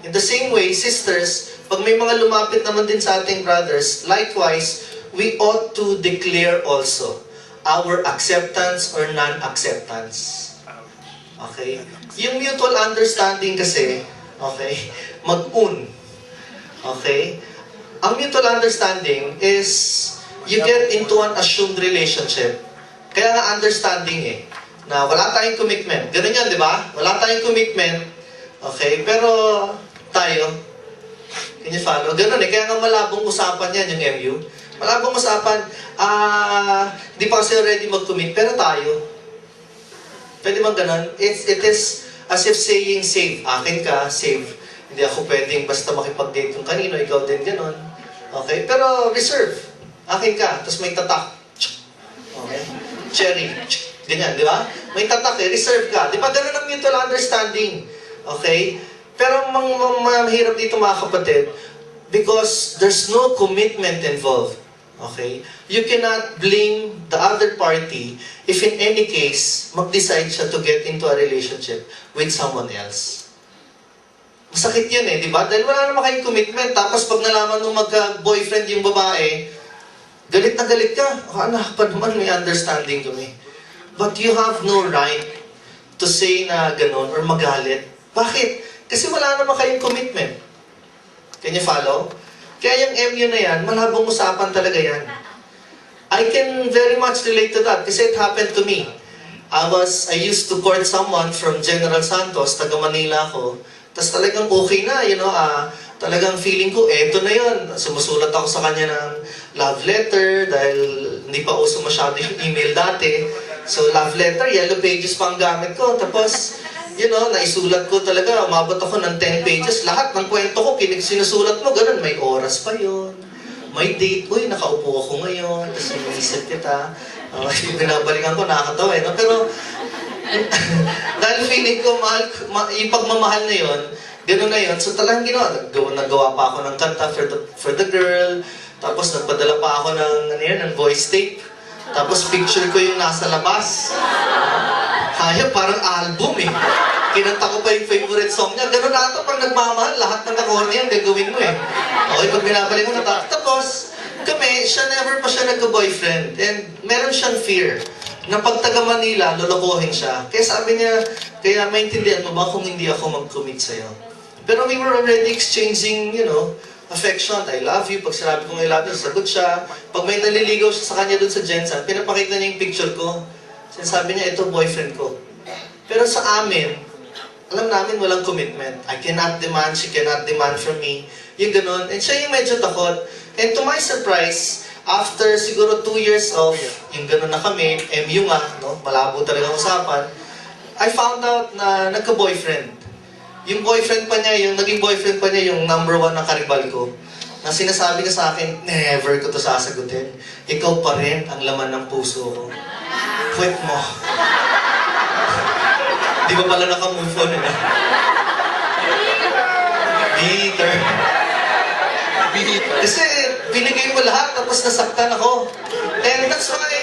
In the same way, sisters, pag may mga lumapit naman din sa ating brothers, likewise, we ought to declare also our acceptance or non-acceptance. Okay? Yung mutual understanding kasi, okay, mag-un. Okay? Ang mutual understanding is you get into an assumed relationship. Kaya nga understanding na wala tayong commitment. Ganun yan, di ba? Wala tayong commitment. Okay? Pero tayo, can you follow? Ganun Kaya nga malabong usapan yan, yung MU. Malabong usapan, di pa kasi ready mag-commit, pero tayo. Pwede mang ganun. It is as if saying, save. Akin ka, save. Hindi ako pwedeng basta makipag-date kung kanino, ikaw din ganun. Okay? Pero reserve. Akin ka, tapos may tatak. Okay? Cherry. Ganyan, di ba? May tatak reserve ka. Di ba ganun ang mutual understanding? Okay? Pero mahirap dito mga kapatid, because there's no commitment involved. Okay? You cannot blame the other party if in any case, mag-decide siya to get into a relationship with someone else. Masakit yun di ba? Dahil wala naman kayong commitment, tapos pag nalaman nung magka-boyfriend yung babae, galit na galit ka. Anak pa naman, may understanding kami. But you have no right to say na ganon or magalit. Bakit? Kasi wala naman kayong commitment. Can you follow? Kaya yung MU na yan, malabong usapan talaga yan. I can very much relate to that kasi it happened to me. I used to court someone from General Santos, taga Manila ako. Tapos talagang okay na, talagang feeling ko, eto na yun. Sumusulat ako sa kanya ng love letter dahil hindi pa uso masyado yung email dati. So love letter, yellow pages pa ang gamit ko. Tapos, naisulat ko talaga, umabot ako ng 10 pages. Lahat ng kwento ko, sinusulat mo, ganun. May oras pa yon, may date. Uy, nakaupo ako ngayon. Tapos inisip kita. Binabalikan ko, nakakatawa no? Pero, dahil feeling ko, yung pagmamahal na yon, ganun na yon. So talagang nagawa pa ako ng kanta for the girl. Tapos nagpadala pa ako ng voice tape. Tapos picture ko yung nasa labas. Hayop, parang album Kinanta ko pa yung favorite song niya. Ganun na ito, pag nagmamahal, lahat ng nakorny yan, gagawin mo Okay, pag binabalik mo na tapos, never pa siya nagka-boyfriend. And meron siyang fear na pag taga Manila, lolokohin siya. Kaya sabi niya, kaya maintindihan mo ba kung hindi ako mag-commit sa'yo? Pero we were already exchanging, affection. I love you. Pag sinabi kong I love you, sagot siya. Pag may naliligaw siya sa kanya dun sa Jensen, pinapakita niya yung picture ko. Sinasabi niya, ito boyfriend ko. Pero sa amin, alam namin walang commitment. I cannot demand, she cannot demand from me. Yung ganun. And siya yung medyo takot. And to my surprise, after siguro 2 years of yung ganun na kami, MU nga, malabo talaga usapan, I found out na nagka-boyfriend. Yung boyfriend pa niya, yung naging boyfriend pa niya, yung number 1 na karibal ko, na sinasabi niya sa akin, never ko to sasagutin. Ikaw pa rin ang laman ng puso ko. Quit mo. Di ba pala naka-move on Bitter. Kasi binigay mo lahat tapos nasaktan ako. And that's why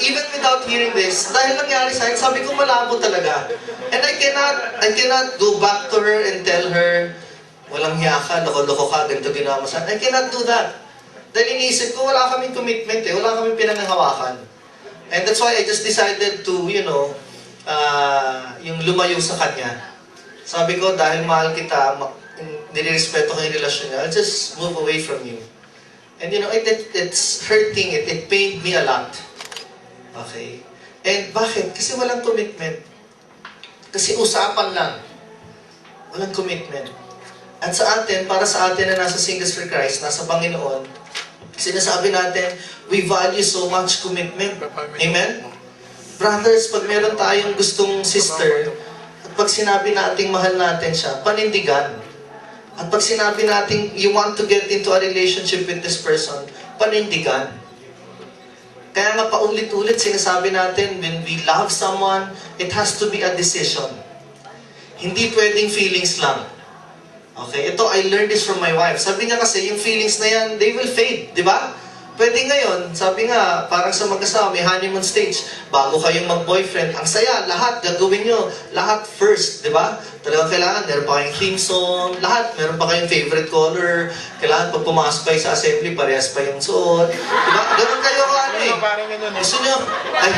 even without hearing this, dahil nangyari sa akin, sabi ko malabo talaga. And I cannot go back to her and tell her, walang hiya ka, loko-loko ka, ganito ginawa mo sa akin. I cannot do that. Dahil iniisip ko, wala kaming commitment eh, wala kaming pinanghahawakan. And that's why I just decided to, yung lumayo sa kanya. Sabi ko, dahil mahal kita, nilirespeto ko yung relasyon niya, I'll just move away from you. And it's hurting, it pained me a lot. Okay? And bakit? Kasi walang commitment. Kasi usapan lang. Walang commitment. At sa atin, para sa atin na nasa Singles for Christ, nasa Panginoon, sinasabi natin, we value so much commitment. Amen? Brothers, pag meron tayong gustong sister, at pag sinabi nating mahal natin siya, panindigan. At pag sinabi nating you want to get into a relationship with this person, panindigan. Kaya nga paulit-ulit sinasabi natin, when we love someone, it has to be a decision. Hindi pwedeng feelings lang. Okay, ito, I learned this from my wife. Sabi niya kasi, yung feelings na yan, they will fade, di ba? Pwede ngayon, sabi nga, parang sa mag-asawa, may honeymoon stage, bago kayong mag-boyfriend, ang saya, lahat, gagawin nyo, lahat first, di ba? Talagang kailangan, meron pa kayong theme song, lahat, meron pa kayong favorite color, kailangan pag pumasok kayo sa assembly, parehas pa yung suot, di ba? Ganun kayo ka, ano eh. Gusto nyo, ay,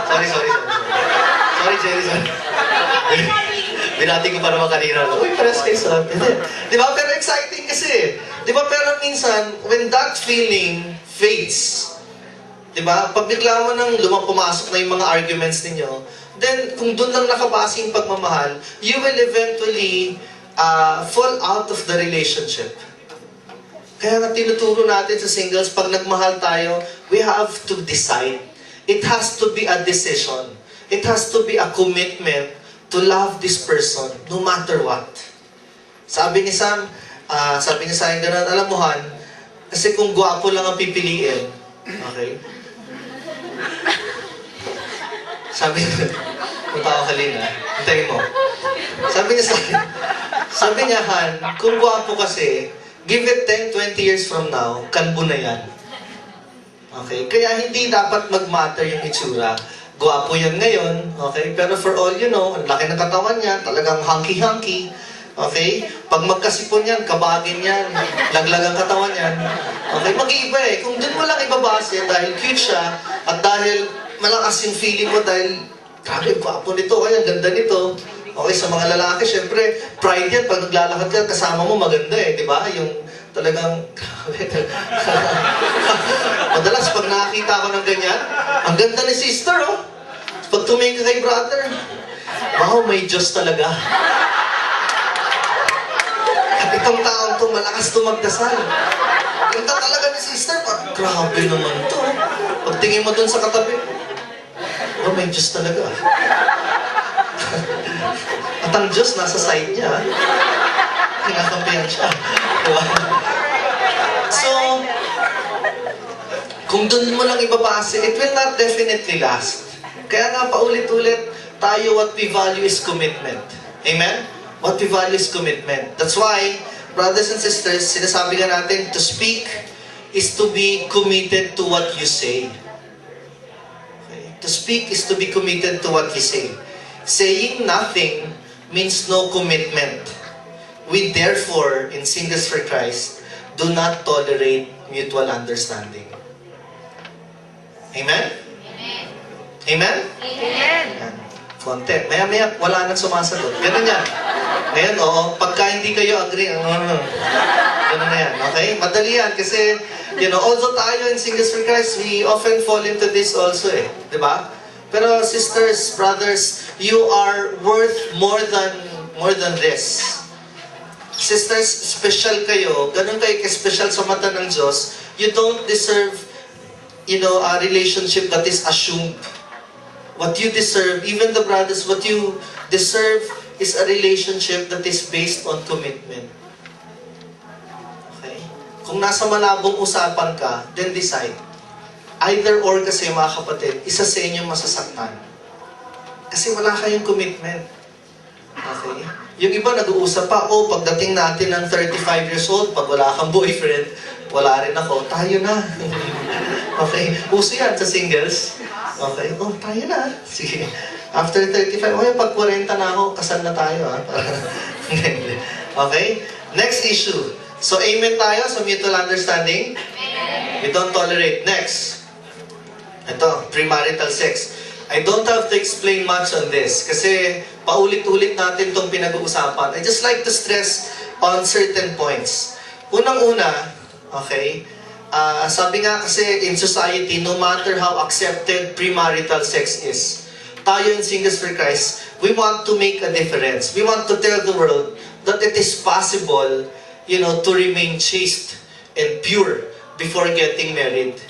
sorry, Jerry, sorry. Binati ko pa naman kanina. Uy, parehas kayo suot. Di ba? Pero exciting kasi. Di ba? Pero minsan, when that feeling fades, di ba? Pag bigla mo nang pumasok na yung mga arguments ninyo, then kung doon lang nakabase yung pagmamahal, you will eventually fall out of the relationship. Kaya nga tinuturo natin sa singles, pag nagmahal tayo, we have to decide. It has to be a decision. It has to be a commitment to love this person, no matter what. Sabi ni Sam, sabi niya sa akin gano'n, alam mo Han, kasi kung gwapo lang ang pipiliin, okay? Sabi niya, punta ako kanina, hintayin mo. Sabi niya Han, kung gwapo kasi, give it 10, 20 years from now, kalbo na yan. Okay? Kaya hindi dapat mag-matter yung itsura. Gwapo yan ngayon, okay? Pero for all you know, ang laki ng katawan niya, talagang hunky-hunky. Okay? Pag magkasipon yan, kabagin yan, laglag ang katawan yan. Okay? Mag-iiba eh. Kung dun mo lang ibabase dahil cute siya at dahil malakas yung feeling mo dahil grabe, gwapo nito, ay, ang ganda nito. Okay, sa mga lalaki, syempre, pride yan. Pag naglalakad ka, kasama mo maganda eh, di ba? Yung talagang, madalas pag nakakita ko ng ganyan, ang ganda ni sister, oh. Pag tumingin ka kay brother, wow, may Diyos talaga. At itong taong to, malakas to magdasal. Ganda talaga ni sister, grabe naman to. Pag tingin mo dun sa katabi, oh, may Diyos talaga. At ang Diyos nasa side niya, kinakampihan siya. Diba? So, kung dun mo lang ibabase, it will not definitely last. Kaya nga paulit-ulit, tayo what we value is commitment. Amen? What we value is commitment. That's why, brothers and sisters, sinasabi nga natin, to speak is to be committed to what you say. Okay? To speak is to be committed to what you say. Saying nothing means no commitment. We therefore, in Singles for Christ, do not tolerate mutual understanding. Amen? Amen? Amen. Yan. Konti. Maya-maya, wala nang sumasagot. Ganun yan. Ngayon, oo, pagka hindi kayo agree, ganun na yan. Okay? Madali yan kasi, although tayo in Singles for Christ, we often fall into this also eh. Di ba? Pero sisters, brothers, you are worth more than this. Sisters, special kayo. Ganun kayo ka-special sa mata ng Diyos. You don't deserve, a relationship that is assumed. What you deserve, even the brothers, what you deserve is a relationship that is based on commitment. Okay? Kung nasa malabong usapan ka, then decide. Either or kasi mga kapatid, isa sa inyo masasaktan. Kasi wala kayong commitment. Okay? Yung iba nag-uusap pa, pagdating natin ng 35 years old, pag wala kang boyfriend, wala rin ako, tayo na. Okay? Uso yan sa singles. Okay? Oh, tayo na. Sige. After 35, okay, pag 40 na ako, kasal na tayo, ha? Okay? Next issue. So, amen tayo sa mutual understanding? We don't tolerate. Next. Ito, premarital sex. I don't have to explain much on this kasi paulit-ulit natin itong pinag-uusapan. I just like to stress on certain points. Unang-una, okay, sabi nga kasi in society, no matter how accepted premarital sex is, tayo in Singles for Christ, we want to make a difference. We want to tell the world that it is possible, to remain chaste and pure before getting married.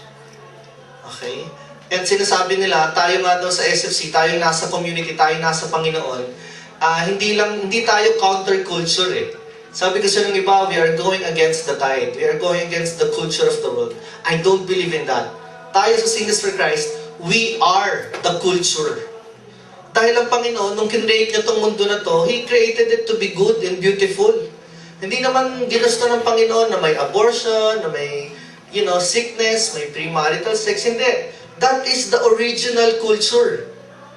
Okay? And sinasabi nila, tayo nga daw sa SFC, tayo nasa community, tayo nasa Panginoon, hindi tayo counterculture eh. Sabi kasi ng iba, we are going against the tide. We are going against the culture of the world. I don't believe in that. Tayo sa Singles for Christ, we are the culture. Dahil ang Panginoon, nung kinreate niya itong mundo na to, He created it to be good and beautiful. Hindi naman ginusto ng Panginoon na may abortion, na may, sickness, may premarital sex. Hindi. That is the original culture.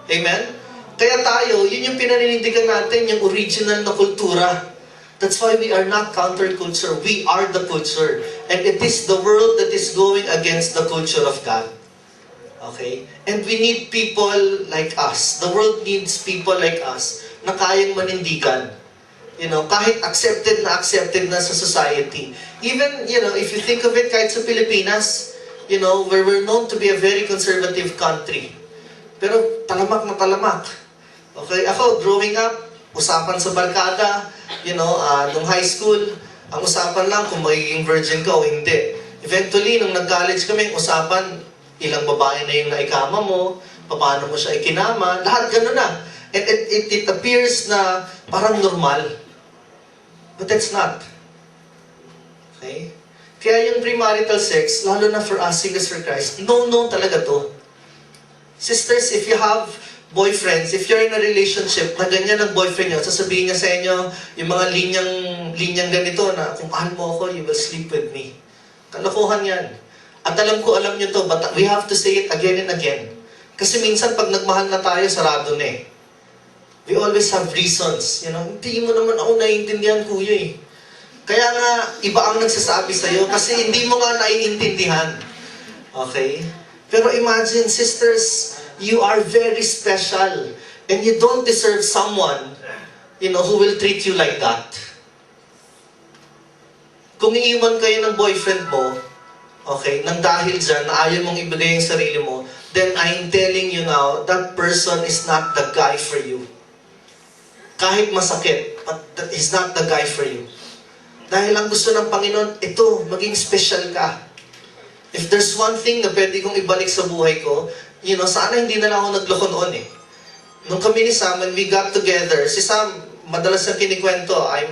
Amen? Kaya tayo, yun yung pinaninindigan natin, yung original na kultura. That's why we are not counterculture. We are the culture. And it is the world that is going against the culture of God. Okay? And we need people like us. The world needs people like us na kayang manindigan. Kahit accepted na sa society. Even, if you think of it, kahit sa Pilipinas, where we're known to be a very conservative country. Pero talamak na talamak. Okay? Ako, growing up, usapan sa barkada, nung high school, ang usapan lang kung magiging virgin ka o hindi. Eventually, nung nag-college kami, usapan, ilang babae na yung naikama mo, paano mo siya ikinama, lahat gano'n na. And it appears na parang normal. But that's not. Okay? Kaya yung premarital sex, lalo na for us, Singles for Christ, no talaga to. Sisters, if you have boyfriends, if you're in a relationship na ganyan ang boyfriend nyo, sasabihin niya sa inyo yung mga linyang ganito na kung mahal mo ako, you will sleep with me. Kalokohan yan. At alam nyo to, but we have to say it again and again. Kasi minsan pag nagmahal na tayo, sarado na eh. We always have reasons. Hindi mo naman ako naiintindihan, kuya eh. Kaya nga, iba ang nagsasabi sa'yo kasi hindi mo nga naiintindihan. Okay? Pero imagine, sisters, you are very special. And you don't deserve someone, who will treat you like that. Kung iiwan kayo ng boyfriend mo, okay, nang dahil dyan, na ayaw mong ibigay yung sarili mo, then I'm telling you now, that person is not the guy for you. Kahit masakit, but that is not the guy for you. Dahil ang gusto ng Panginoon, ito, maging special ka. If there's one thing na pwede kong ibalik sa buhay ko, sana hindi na lang ako nagloko noon eh. Nung kami ni Sam, when we got together, si Sam, madalas na kinikwento, I'm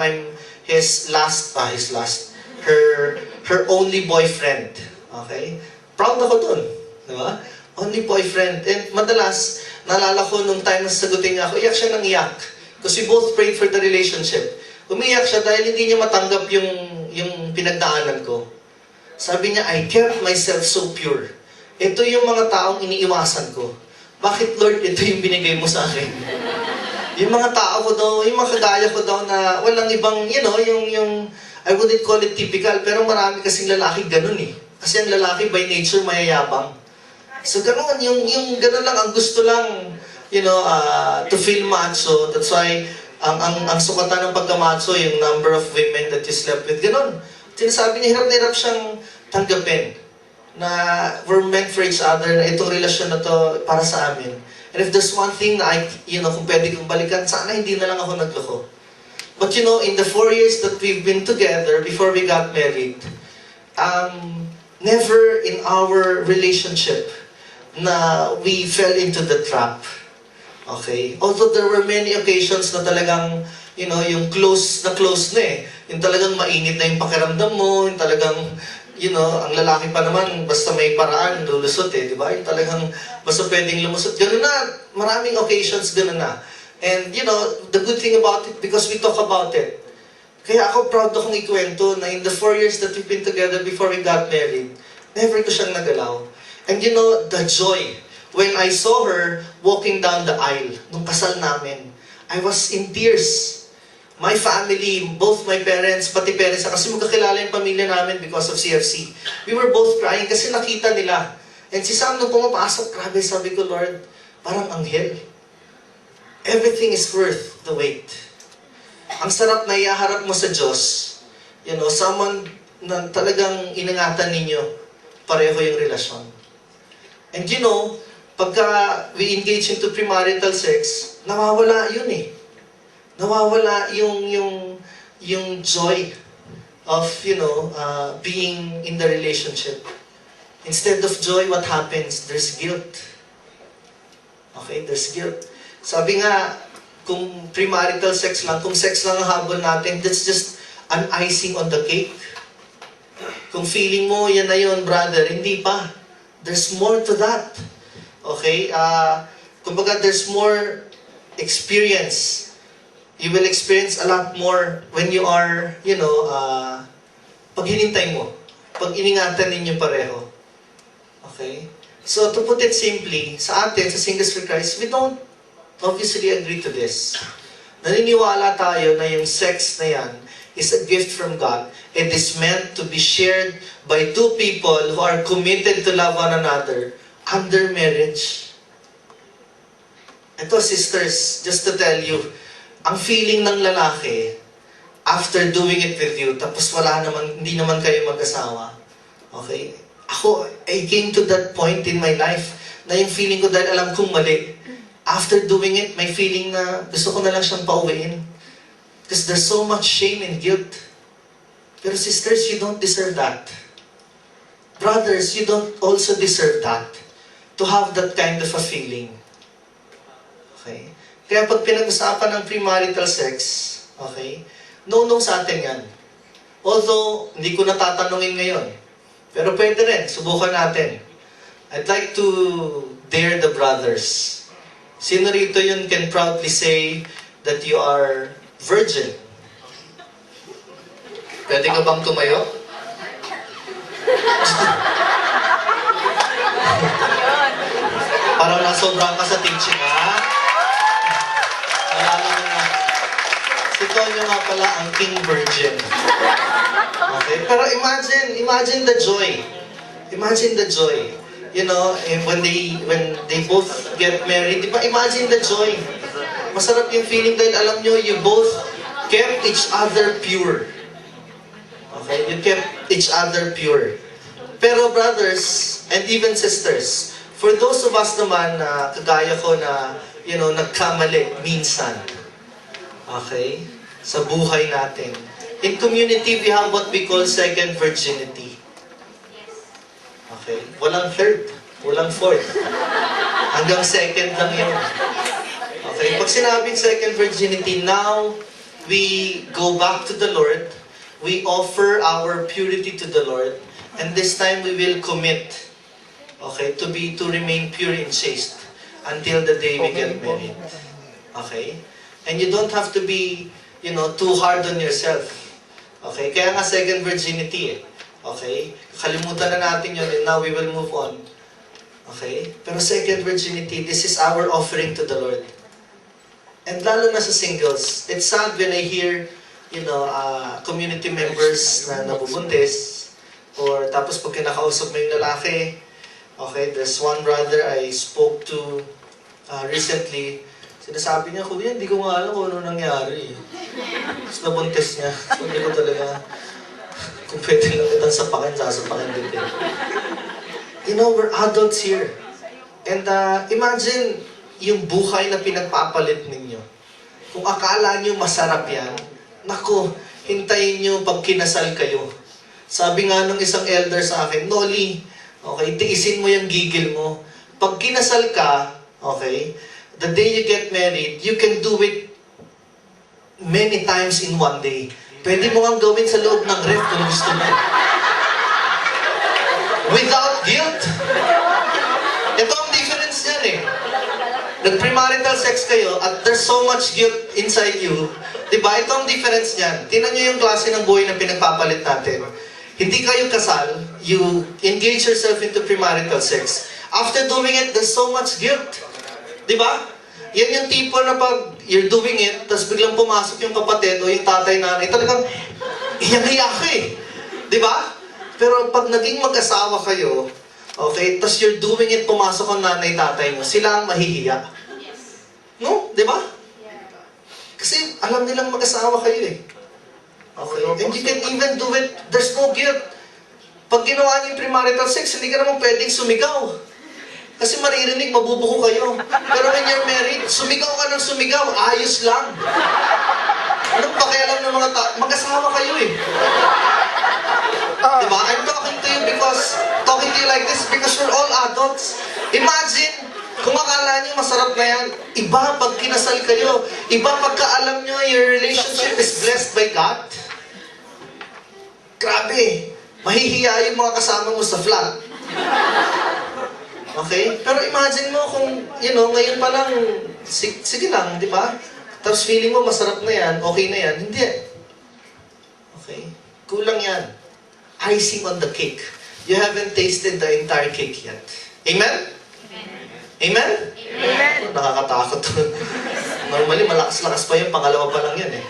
her only boyfriend. Okay? Proud ako dun. Diba? Only boyfriend. And madalas, naalala ko nung time na sagutin niya ako, iyak siya ng iyak. Because we both prayed for the relationship. Umiyak siya dahil hindi niya matanggap yung pinagdaanan ko. Sabi niya, I kept myself so pure. Ito yung mga taong iniiwasan ko. Bakit, Lord, ito yung binigay mo sa akin? Yung mga tao ko daw, yung mga kagaya ko daw na walang ibang, yung I wouldn't call it typical, pero marami kasing lalaki ganun eh. Kasi ang lalaki by nature mayayabang. So ganun, yung ganun lang, ang gusto lang, to feel macho. That's why, ang sukatan ng pagka-macho, yung number of women that you slept with, ganun. Sinasabi niya, hirap na hirap siyang tanggapin na we're meant for each other, na itong relasyon na to para sa amin. And if there's one thing na kung pwede kong balikan, sana hindi na lang ako nagloko. But in the 4 years that we've been together before we got married, never in our relationship na we fell into the trap. Okay? Although there were many occasions na talagang, yung close na eh. Yung talagang mainit na yung pakiramdam mo, yung talagang, ang lalaki pa naman, basta may paraan, lulusot eh, di ba? Yung talagang, basta pwedeng lumusot. Ganun na, maraming occasions, ganun na. And, the good thing about it, because we talk about it. Kaya ako proud akong ikwento na in the 4 years that we've been together before we got married, never ko siyang nagalaw. And you know, the joy. When I saw her walking down the aisle, nung kasal namin, I was in tears. My family, both my parents, pati parents, kasi magkakilala yung pamilya namin because of CFC. We were both crying kasi nakita nila. And si Sam nung pumapasok, grabe, sabi ko, Lord, parang anghel. Everything is worth the wait. Ang sarap na iaharap mo sa Diyos, you know, someone na talagang inangatan ninyo, pareho yung relasyon. And you know, pagka we engage into premarital sex, nawawala yun eh. Nawawala yung joy of, you know, being in the relationship. Instead of joy, what happens? There's guilt. Okay, there's guilt. Sabi nga, kung premarital sex lang, kung sex lang ang habol natin, that's just an icing on the cake. Kung feeling mo, yan na yun, brother, hindi pa. There's more to that. Okay? Kumbaga, there's more experience. You will experience a lot more when you are, you know, pag hinintay mo, pag iningatan ninyo pareho. Okay? So, to put it simply, sa atin, sa Singles for Christ, we don't obviously agree to this. Naniniwala tayo na yung sex na yan is a gift from God. It is meant to be shared by two people who are committed to love one another under marriage. Ito, sisters, just to tell you, ang feeling ng lalaki after doing it with you, tapos hindi naman kayo mag-asawa. Okay? Ako, I came to that point in my life na yung feeling ko dahil alam kong mali. After doing it, may feeling na gusto ko na lang siyang pauwiin. Because there's so much shame and guilt. Pero sisters, you don't deserve that. Brothers, you don't also deserve that. To have that kind of a feeling. Okay? Kaya pag pinag-usapan ng premarital sex, okay, no sa atin yan. Although, hindi ko natatanungin ngayon. Pero pwede rin, subukan natin. I'd like to dare the brothers. Sino rito yun can proudly say that you are virgin? Pwede ka bang tumayo? Parang nasobrang ka sa teaching, ha? Alala mo na. Si Tonyo nga pala ang King Virgin. Okay? Pero imagine the joy. Imagine the joy. You know, when they both get married, di ba? Imagine the joy. Masarap yung feeling dahil alam nyo, you both kept each other pure. Okay? You kept each other pure. Pero brothers, and even sisters, for those of us naman na kagaya ko na, you know, nagkamali minsan. Okay? Sa buhay natin. In community, we have what we call second virginity. Okay? Walang third, walang fourth. Hanggang second lang yun. Okay? Pag sinabing second virginity, now we go back to the Lord. We offer our purity to the Lord. And this time we will commit, okay, to remain pure and chaste until the day we get married. Okay? And you don't have to be, you know, too hard on yourself. Okay? Kaya nga second virginity eh. Okay? Kalimutan na natin yun and now we will move on. Okay? Pero second virginity, this is our offering to the Lord. And lalo na sa singles, it's sad when I hear, you know, community members na nabubuntis, or tapos pag kinakausap mo yung lalaki, okay, there's one brother I spoke to recently, sinasabi niya, Kuya, hindi ko nga alam kung ano nangyari. Tapos nabuntis niya. So, hindi ko talaga, kung pwede lang kitang sapakin, sasapakin din din. You know, we're adults here. And imagine yung buhay na pinagpapalit ninyo. Kung akala nyo masarap yan, naku, hintayin nyo pag kinasal kayo. Sabi nga nung isang elder sa akin, Noli, okay, tiisin mo yung gigil mo. Pag kinasal ka, okay, the day you get married, you can do it many times in one day. Pwede mo nga gawin sa loob ng ref kung gusto mo. Without guilt. Ito ang difference niyan eh. Nag-premarital sex kayo at there's so much guilt inside you. Diba? Ito ang difference niyan. Tingnan nyo yung klase ng buhay na pinagpapalit natin. hindi kayo kasal, you engage yourself into premarital sex. After doing it, there's so much guilt. Di ba? Yan yung tipo na pag you're doing it, tapos biglang pumasok yung kapatid o yung tatay, nanay, talagang iyang-iya ka eh. Di ba? Pero pag naging mag-asawa kayo, okay, tapos you're doing it, pumasok ang nanay, tatay mo, sila ang mahihiya. No? Di ba? Kasi alam nilang mag-asawa kayo eh. Okay? And you can even do it, there's no guilt. Pag ginawa niyo yung premarital sex, hindi ka naman pwedeng sumigaw. Kasi maririnig, mabubuko kayo. Pero when you're married, sumigaw ka ng sumigaw, ayos lang. Anong pakialam ng mga mag-asawa kayo eh. Diba? I'm talking to you like this because we're all adults. Imagine, kung akala niyo masarap na yan, iba pag kinasal kayo, iba pagka alam niyo your relationship is blessed by God. Grabe, mahihiya yung mga kasama mo sa flat. Okay? Pero imagine mo kung, ngayon pa lang, sige lang, di ba? Tapos feeling mo masarap na yan, okay na yan. Hindi. Okay? Kulang yan. Icing on the cake. You haven't tasted the entire cake yet. Amen? Amen? Amen. Nakakatakot. Normally, malakas-lakas pa yung pangalawa pa lang yan eh.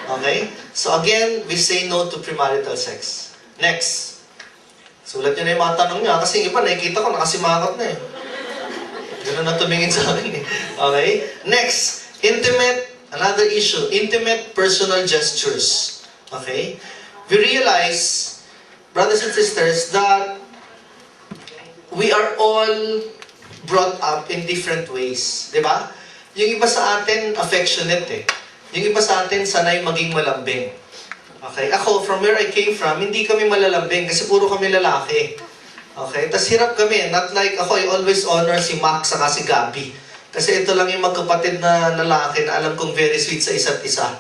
Okay? So again, we say no to premarital sex. Next. Sulat nyo na yung mga tanong nyo, kasi yung iba nakikita ko, nakasimangot na eh. Ganun na tumingin sa akin eh. Okay? Next, another issue, intimate personal gestures. Okay? We realize, brothers and sisters, that we are all brought up in different ways. Di ba? Yung iba sa atin, affectionate eh. Yung iba sa atin, sanay maging malambing. Okay? Ako, from where I came from, hindi kami malalambing kasi puro kami lalaki. Okay? Tas hirap kami. Not like ako, I always honor si Mac saka si Gabi. Kasi ito lang yung magkapatid na lalaki na alam kong very sweet sa isa't isa.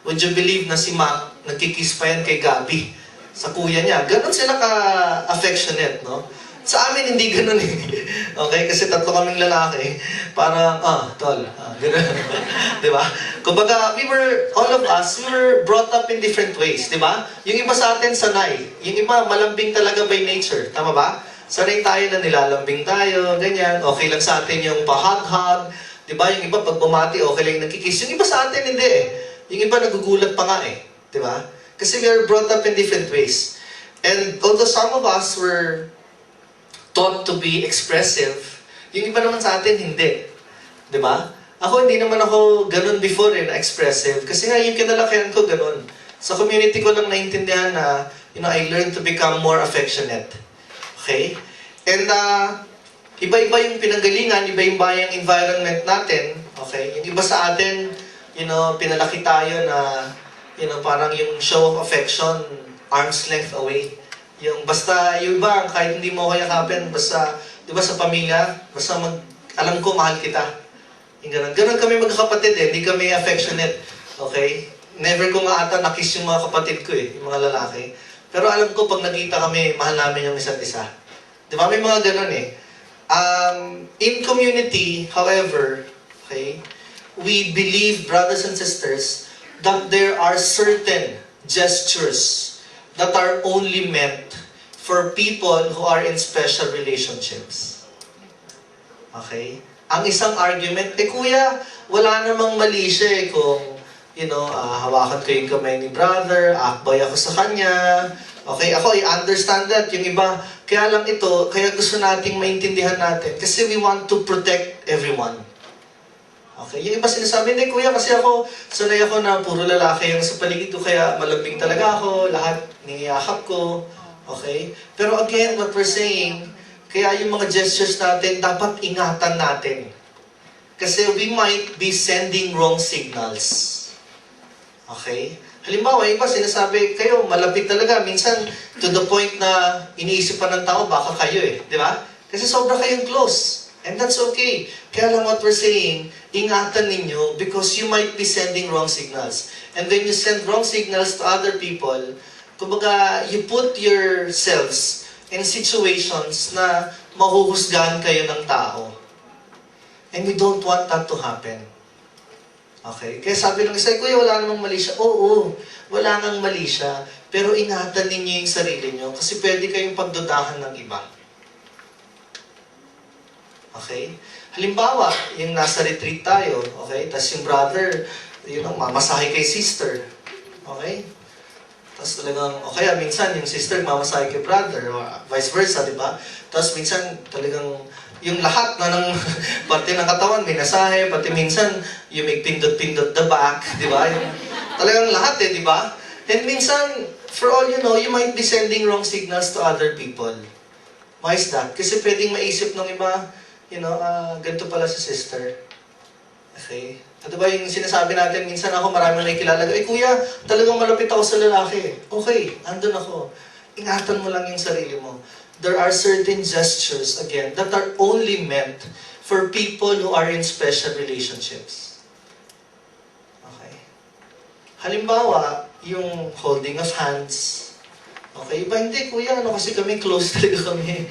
Would you believe na si Mac, nagkikiss pa yan kay Gabi sa kuya niya? Ganon sila ka-affectionate, no? Sa amin, hindi ganun eh. Okay? Kasi tatlo kaming lalaki. Parang, tol. Ganun. Di ba? Kumbaga, all of us, we were brought up in different ways. Di ba? Yung iba sa atin, sanay. Yung iba, malambing talaga by nature. Tama ba? Sanay tayo na nilalambing tayo, ganyan. Okay lang sa atin yung pa-hug-hug. Di ba? Yung iba, pag bumati, okay lang nagkikiss. Yung iba sa atin, hindi eh. Yung iba, nagugulat pa nga eh. Di ba? Kasi we are brought up in different ways. And although some of us were taught to be expressive, yung iba naman sa atin, hindi. Di ba? Ako, hindi naman ako ganun before na expressive. Kasi nga, yung kinalakihan ko ganun. Sa community ko lang naintindihan na, I learned to become more affectionate. Okay? And, iba-iba yung pinanggalingan, iba-iba yung environment natin. Okay? Yung iba sa atin, pinalaki tayo na, parang yung show of affection, arm's length away. Yung basta, yung iba, kahit hindi mo kaya kapin, basta, di ba sa pamilya, basta alam ko, mahal kita. Yung ganun. Ganun kami magkakapatid eh, hindi kami affectionate. Okay? Never ko nga ata nakiss yung mga kapatid ko eh, yung mga lalaki. Pero alam ko, pag nakita kami, mahal namin yung isa't isa. Di ba? May mga ganun eh. In community, however, okay, we believe, brothers and sisters, that there are certain gestures that are only meant for people who are in special relationships. Okay? Ang isang argument, kuya, wala namang mali siya eh kung, hawakan ko yung kamay ni brother, akbay ako sa kanya. Okay? Ako, I understand that. Yung iba, kaya lang ito, kaya gusto nating maintindihan natin. Kasi we want to protect everyone. Okay? Yung iba sinasabi, hindi kuya, kasi ako, sanay ako na puro lalaki yung sa paligid ko, kaya malambing talaga ako, lahat niyakap ko. Okay? Pero again, what we're saying, kaya yung mga gestures natin, dapat ingatan natin. Kasi we might be sending wrong signals. Okay? Halimbawa, iba sinasabi, kayo, malapit talaga. Minsan, to the point na iniisip pa ng tao, baka kayo eh. Di ba? Kasi sobra kayong close. And that's okay. Kaya lang what we're saying, ingatan ninyo because you might be sending wrong signals. And when you send wrong signals to other people, kumbaga, you put yourselves in situations na mahuhusgahan kayo ng tao. And we don't want that to happen. Okay? Kaya sabi ng isa, kuya, wala namang mali siya. Oo, wala nang mali siya. Pero ingatan ninyo yung sarili nyo kasi pwede kayong pagdudahan ng iba. Okay? Halimbawa, yung nasa retreat tayo, okay? Tapos yung brother, mamasahe kay sister. Okay? Tapos talagang, o kaya minsan yung sister mamasahe kay brother, or vice versa, di ba? Tapos minsan talagang yung lahat na ng parte ng katawan may nasahe, pati minsan yung may pindot-pindot the back, di ba? Talagang lahat di ba? And minsan, for all you know, you might be sending wrong signals to other people. Why is that? Kasi pwedeng maisip ng iba, ganito pala si sister. Okay? At diba yung sinasabi natin, minsan ako marami nakikilala, kuya, talagang malapit ako sa lalaki. Okay, andun ako. Ingatan mo lang yung sarili mo. There are certain gestures, again, that are only meant for people who are in special relationships. Okay? Halimbawa, yung holding of hands. Okay? Iba hindi, kuya, kasi kami, close talaga kami.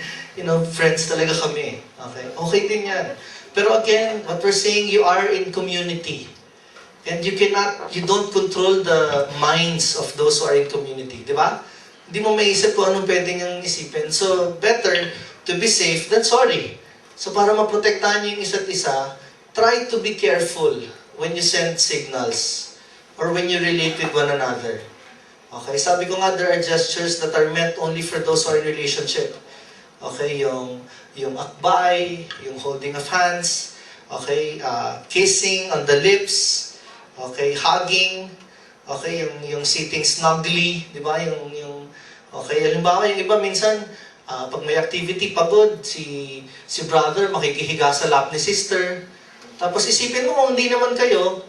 Friends talaga kami. Okay? Okay din yan. Pero again, what we're saying, you are in community. And you don't control the minds of those who are in community. Di ba? Hindi mo maisip kung anong pwede niyang isipin. So, better to be safe than sorry. So, para maprotektahan niyo yung isa't isa, try to be careful when you send signals or when you relate with one another. Okay? Sabi ko nga, there are gestures that are meant only for those who are in relationship. Okay? Yung akbay, yung holding of hands, okay? Kissing on the lips, okay? Hugging, okay? Yung sitting snugly, di ba? Okay, halimbawa, yung iba minsan, pag may activity, pagod, si brother makikihiga sa lap ni sister. Tapos isipin mo kung hindi naman kayo,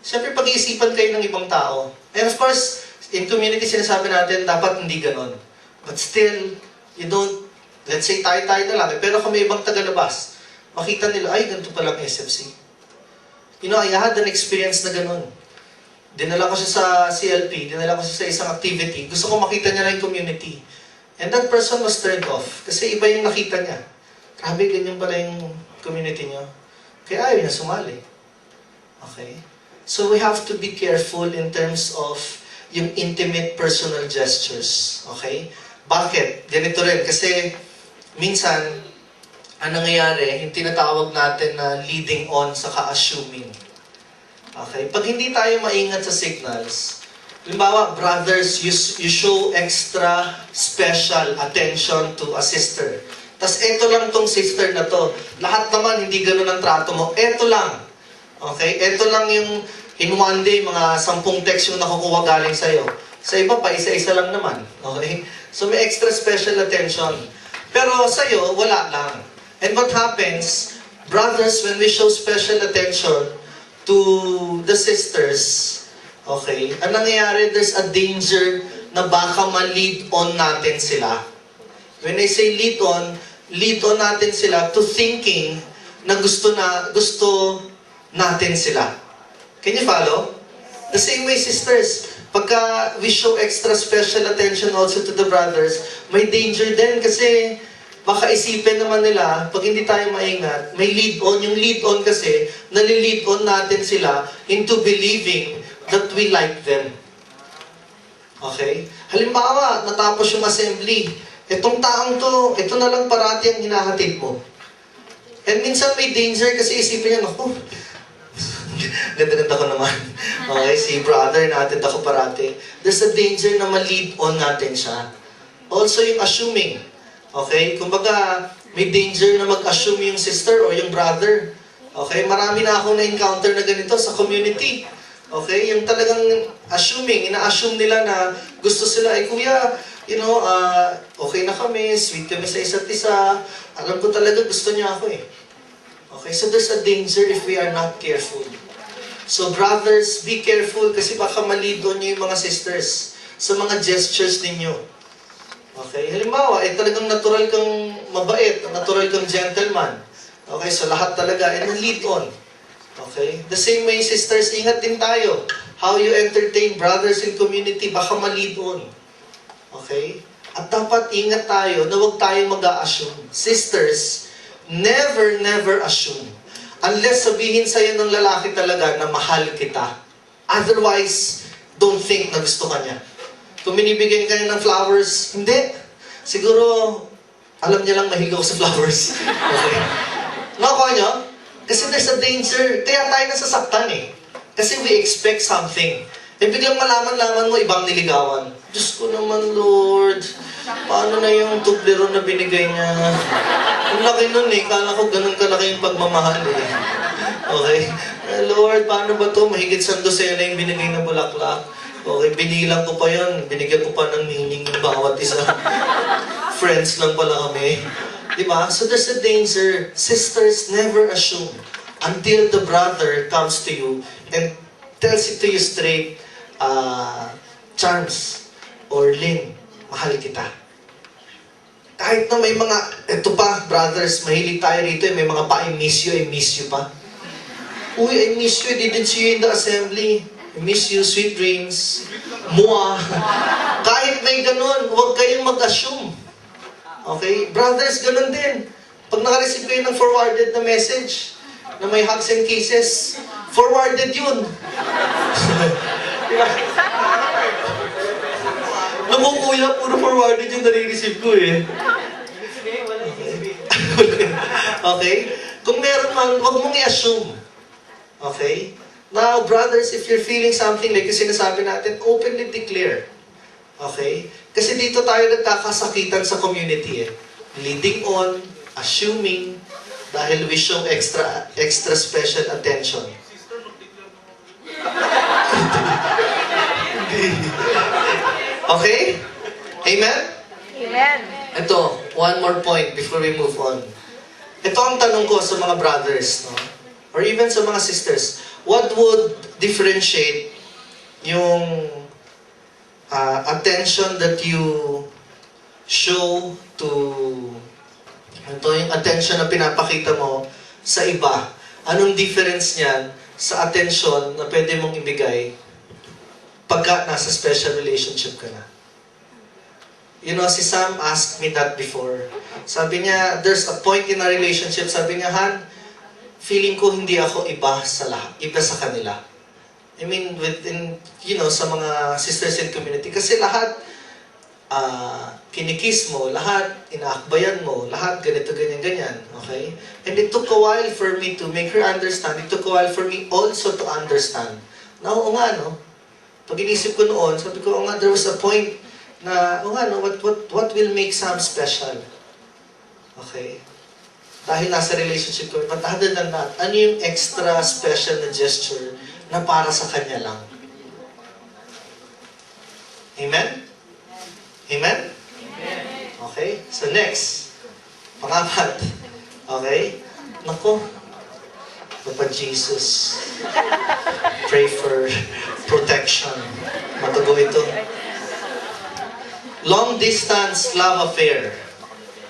siyempre pag-iisipan kayo ng ibang tao. And of course, in community sinasabi natin, dapat hindi ganon. But still, you don't, let's say tayo na lang, pero kung may ibang tagalabas, makita nila, ay, ganito palang SFC. I had an experience na ganon. Dinala ko siya sa CLP, dinala ko siya sa isang activity. Gusto ko makita niya na yung community. And that person was turned off. Kasi iba yung nakita niya. Grabe, ganyan pala yung community niyo. Kaya ayaw niya sumali. Okay? So we have to be careful in terms of yung intimate personal gestures. Okay? Bakit? Ganito rin. Kasi minsan, ang nangyayari, yung tinatawag natin na leading on sa assuming. Okay? Pag hindi tayo maingat sa signals, halimbawa, brothers, you show extra special attention to a sister. Tapos eto lang tong sister na to. Lahat naman, hindi ganun ang trato mo. Eto lang. Okay? Eto lang yung in one day, mga 10 text yung nakukuha galing sa'yo. Sa iba pa, isa-isa lang naman. Okay? So may extra special attention. Pero sa'yo, wala lang. And what happens, brothers, when we show special attention to the sisters, okay, ang nangyayari, there's a danger na baka ma-lead on natin sila. When I say lead on natin sila to thinking na gusto natin sila. Can you follow? The same way, sisters, pagka we show extra special attention also to the brothers, may danger din kasi baka isipin naman nila, pag hindi tayo maingat, may lead on. Yung lead on kasi, nali-lead on natin sila into believing that we like them. Okay? Halimbawa, natapos yung assembly. Itong taong to, ito na lang parati ang hinahatid mo. And minsan may danger kasi isipin niya, naku, ganda-ganda ko naman. Okay, si brother natin ako parati. There's a danger na ma-lead on natin siya. Also yung assuming. Okay? Kumbaga, may danger na mag-assume yung sister o yung brother. Okay? Marami na akong na-encounter na ganito sa community. Okay? Yung talagang assuming, ina-assume nila na gusto sila, kuya, okay na kami, sweet kami sa isa't isa. Alam ko talaga gusto niya ako eh. Okay? So there's a danger if we are not careful. So brothers, be careful kasi baka ma-lead on niyo yung mga sisters sa mga gestures ninyo. Okay? Halimbawa, talagang natural kang mabait, natural kang gentleman. Okay? So lahat talaga, and lead on. Okay? The same way, sisters, ingat din tayo. How you entertain brothers in community, baka ma-lead on. Okay? At dapat ingat tayo na huwag tayong mag-a-assume. Sisters, never assume. Unless sabihin sa'yo ng lalaki talaga na mahal kita. Otherwise, don't think na gusto ka niya. Kung binibigyan ka niya ng flowers, hindi. Siguro, alam niya lang mahilig ako sa flowers. Okay? Nakuha niyo? Kasi there's a danger. Kaya tayo nasasaktan eh. Kasi we expect something. Eh biglang malaman-laman mo, ibang niligawan. Diyos ko naman, Lord. Paano na yung Toblerone na binigay niya? Ang laki nun eh. Kala ko ganun kalaki yung pagmamahal eh. Okay? Lord, paano ba to? Mahigit sa dosena yung binigay na bulaklak. Okay, binilang ko pa yun. Binigyan ko pa ng meaning yung bawat isa. Friends lang pala kami. Diba? So there's a danger. Sisters, never assume until the brother comes to you and tells it to you straight, Charms or Lynn, mahal kita. Kahit na may mga, eto pa, brothers, mahilig tayo rito, may mga pa, I miss you pa. Uy, I miss you, I didn't see you in the assembly. I miss you, sweet dreams. Mua. Kahit may ganun, huwag kayong mag-assume. Okay? Brothers, ganun din. Pag naka-receive kayo ng forwarded na message, na may hugs and kisses, forwarded yun. Diba? Namukuya, puro forwarded yung nare-receive ko eh. Okay? Kung meron man, huwag mong i-assume. Okay? Now, brothers, if you're feeling something like yung sinasabi natin, openly declare. Okay? Kasi dito tayo nagkakasakitan sa community eh. Leading on, assuming, dahil we show extra special attention. Okay? Amen? Amen. Ito, one more point before we move on. Ito ang tanong ko sa mga brothers, no? Or even sa mga sisters. What would differentiate yung attention that you show to yung attention na pinapakita mo sa iba? Anong difference niyan sa attention na pwede mong ibigay pagka nasa special relationship ka na? You know, si Sam asked me that before. Sabi niya, there's a point in a relationship, sabi niya, Han, feeling ko hindi ako iba sa lahat, iba sa kanila. I mean, within, you know, sa mga sisters in community. Kasi lahat, kinikiss mo, lahat, inaakbayan mo, lahat, ganito, ganyan, ganyan. Okay? And it took a while for me to make her understand. It took a while for me also to understand. Na, oo nga, no? Pag inisip ko noon, sabi ko, oo nga, there was a point na, oo nga, no, what will make Sam special? Okay? Dahil nasa relationship ko, but other than that, ano yung extra special na gesture na para sa kanya lang? Amen? Amen? Okay? So next, pangapat. Okay? Naku, Papa Jesus, pray for protection. Matugo ito. Long distance love affair.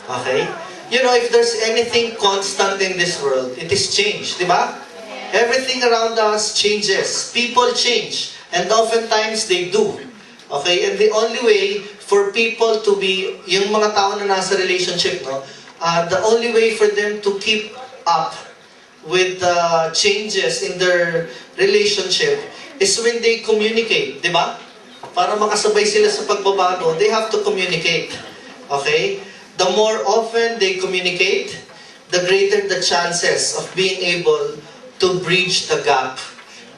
Okay? You know, if there's anything constant in this world, it is change, di ba? Everything around us changes. People change. And oftentimes, they do. Okay? And the only way for people to be, yung mga tao na nasa relationship, no? The only way for them to keep up with the changes in their relationship is when they communicate, di ba? Para makasabay sila sa pagbabago, they have to communicate. Okay? The more often they communicate, the greater the chances of being able to bridge the gap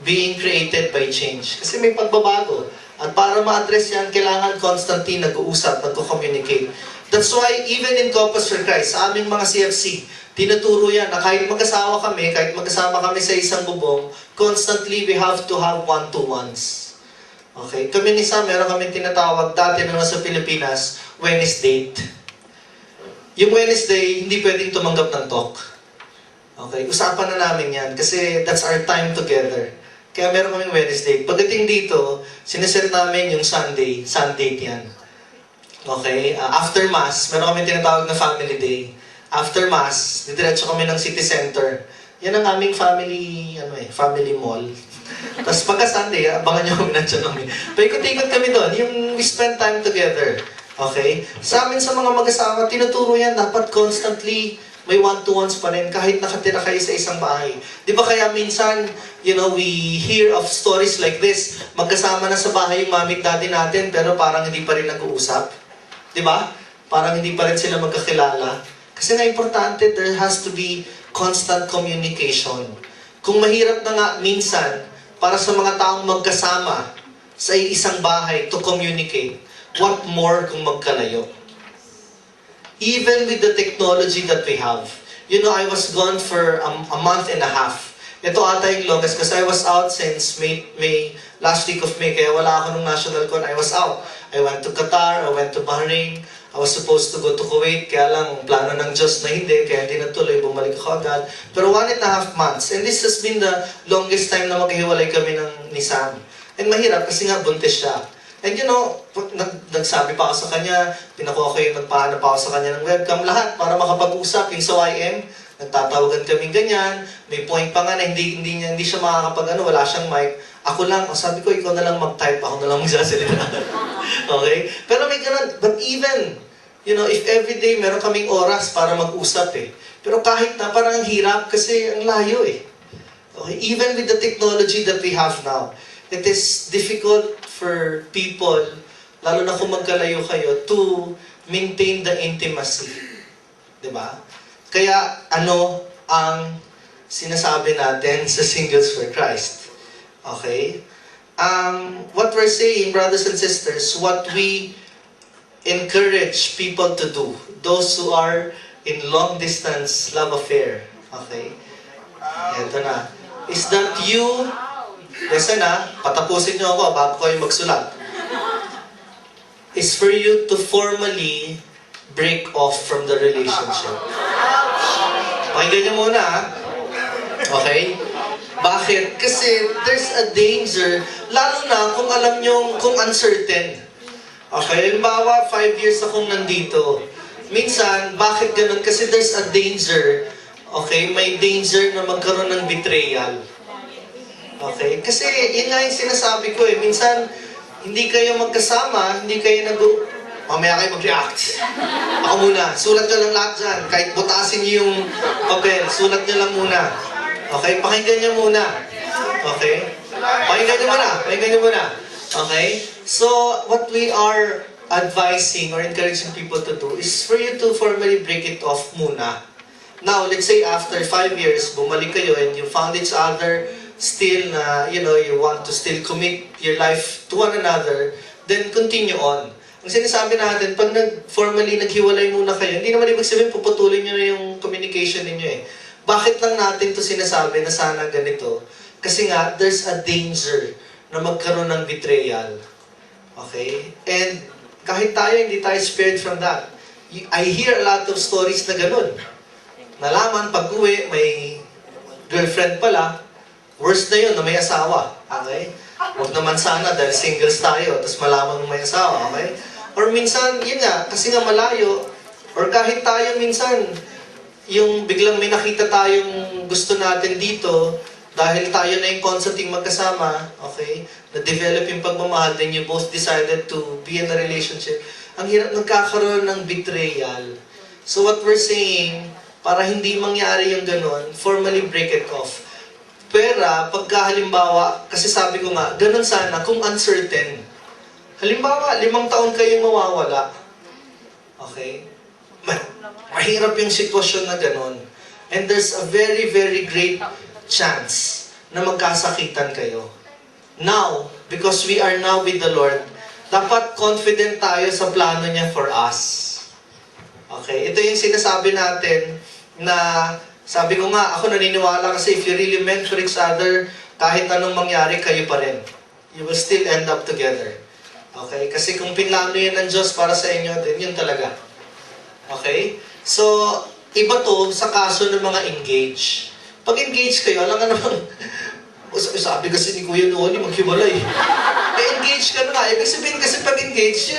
being created by change. Kasi may pagbabago. At para ma-address yan, kailangan constantly nag-uusap, nag-communicate. That's why even in Corpus for Christ, sa aming mga CFC, tinuturo yan na kahit mag-asawa kami, kahit mag-asama kami sa isang bubong, constantly we have to have one-to-ones. Okay? Kami ni Sam, meron kami tinatawag dati na nasa Pilipinas, Wednesday. Yung Wednesday, hindi pwedeng tumanggap ng talk. Okay? Usapan na namin yan kasi that's our time together. Kaya meron kaming Wednesday. Pagdating dito, sineset namin yung Sunday. Sunday yan. Okay? After Mass, meron kami tinatawag na Family Day. After Mass, didiretso kami ng City Center. Yan ang aming family, family mall. Tapos pagka Sunday, abangan nyo kami nandiyan kami. Paikot-ikot kami doon. Yung we spend time together. Okay? Sa amin sa mga mag-asawa, tinuturo yan, dapat constantly may one-to-ones pa rin kahit nakatira kayo sa isang bahay. Di ba kaya minsan, we hear of stories like this, magkasama na sa bahay yung mami at daddy natin, pero parang hindi pa rin nag-uusap. Di ba? Parang hindi pa rin sila magkakilala. Kasi nga importante, there has to be constant communication. Kung mahirap na nga minsan, para sa mga taong magkasama sa isang bahay to communicate, what more kung magkalayo? Even with the technology that we have. I was gone for a month and a half. Ito ata yung longest kasi I was out since May last week of May, kaya wala ako nung National Con, I was out. I went to Qatar, I went to Bahrain, I was supposed to go to Kuwait, kaya lang plano ng Diyos na hindi, kaya hindi natuloy, bumalik ako agad. Pero 1.5 months, and this has been the longest time na maghiwalay kami ni Sam. And mahirap kasi nga buntis siya. And nagsabi pa ako sa kanya, pinakuha ko yung nagpahanap pa ako sa kanya ng webcam, lahat para makapag-usap. Yung sa YM, nagtatawagan kaming ganyan, may point pa nga na hindi siya wala siyang mic. Ako lang, sabi ko, ikaw na lang mag-type, ako na lang magsasalita. Okay? Pero may ganun, but even, if everyday meron kaming oras para mag-usap Pero kahit na parang ang hirap kasi ang layo Okay? Even with the technology that we have now, it is difficult for people, lalo na kung magkalayo kayo, to maintain the intimacy. Diba? Kaya ano ang sinasabi natin sa Singles for Christ? Okay? What we're saying, brothers and sisters, what we encourage people to do, those who are in long-distance love affair, okay? Ito na. Is that you, listen patapusin niyo ako bago kayo magsulat. Is for you to formally break off from the relationship. Pakinggan niyo muna Okay? Bakit? Kasi there's a danger, lalo na kung alam nyo, kung uncertain. Okay? Halimbawa, 5 years akong nandito. Minsan, bakit ganun? Kasi there's a danger. Okay? May danger na magkaroon ng betrayal. Okay? Kasi yun nga yung sinasabi ko Minsan, hindi kayo magkasama, hindi kayo mamaya kayo mag-react. Ako muna, sulat nyo lang lahat dyan. Kahit butasin nyo yung papel, sulat nyo lang muna. Okay? Pakinggan nyo muna. Okay? Pakinggan nyo muna. Okay? So, what we are advising or encouraging people to do is for you to formally break it off muna. Now, let's say after 5 years, bumalik kayo and you found each other still na, you want to still commit your life to one another, then continue on. Ang sinasabi natin, pag formally naghiwalay muna kayo, hindi naman ibig sabihin puputulin nyo na yung communication ninyo Bakit lang natin to sinasabi na sana ganito? Kasi nga, there's a danger na magkaroon ng betrayal. Okay? And kahit tayo, hindi tayo spared from that. I hear a lot of stories na ganun. Nalaman, pag-uwi, may girlfriend pala, worse na yun na may asawa. Okay? Huwag naman sana dahil singles tayo, tapos malaman mo may asawa. Okay? Or minsan, yun nga, kasi nga malayo, or kahit tayo minsan, yung biglang may nakita tayong gusto natin dito, dahil tayo na yung constantly magkasama, okay, na-develop yung pagmamahal, then you both decided to be in a relationship, ang hirap nagkakaroon ng betrayal. So what we're saying, para hindi mangyari yung ganun, formally break it off. Pero pagka halimbawa, kasi sabi ko nga, ganun sana kung uncertain. Halimbawa, 5 taon kayong mawawala. Okay? Mahirap yung sitwasyon na ganun. And there's a very, very great chance na magkasakitan kayo. Now, because we are now with the Lord, dapat confident tayo sa plano niya for us. Okay? Ito yung sinasabi natin na, sabi ko nga, ako naniniwala kasi if you really meant for each other, kahit anong mangyari, kayo pa rin. You will still end up together. Okay? Kasi kung pinlano yan ng Diyos para sa inyo, then yun talaga. Okay? So, iba to sa kaso ng mga engage. Pag engage kayo, alam nga naman, sabi kasi ni Kuya Noon, maghiwalay. Engage ka na nga. Ibig sabihin kasi pag engage,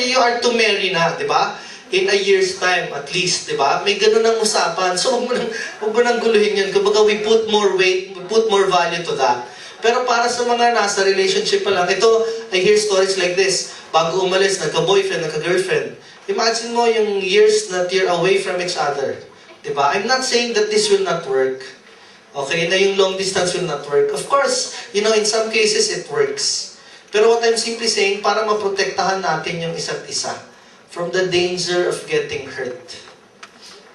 you are to marry na, di ba? In a year's time, at least, di ba? May ganun ang usapan. So, huwag mo nang guluhin yun. Kumbaga, we put more weight, we put more value to that. Pero para sa mga nasa relationship pa lang, ito, I hear stories like this. Bago umalis, nagka-boyfriend, nagka-girlfriend. Imagine mo yung years that you're away from each other. Diba? I'm not saying that this will not work. Okay, na yung long distance will not work. Of course, in some cases it works. Pero what I'm simply saying, para maprotektahan natin yung isa't isa from the danger of getting hurt.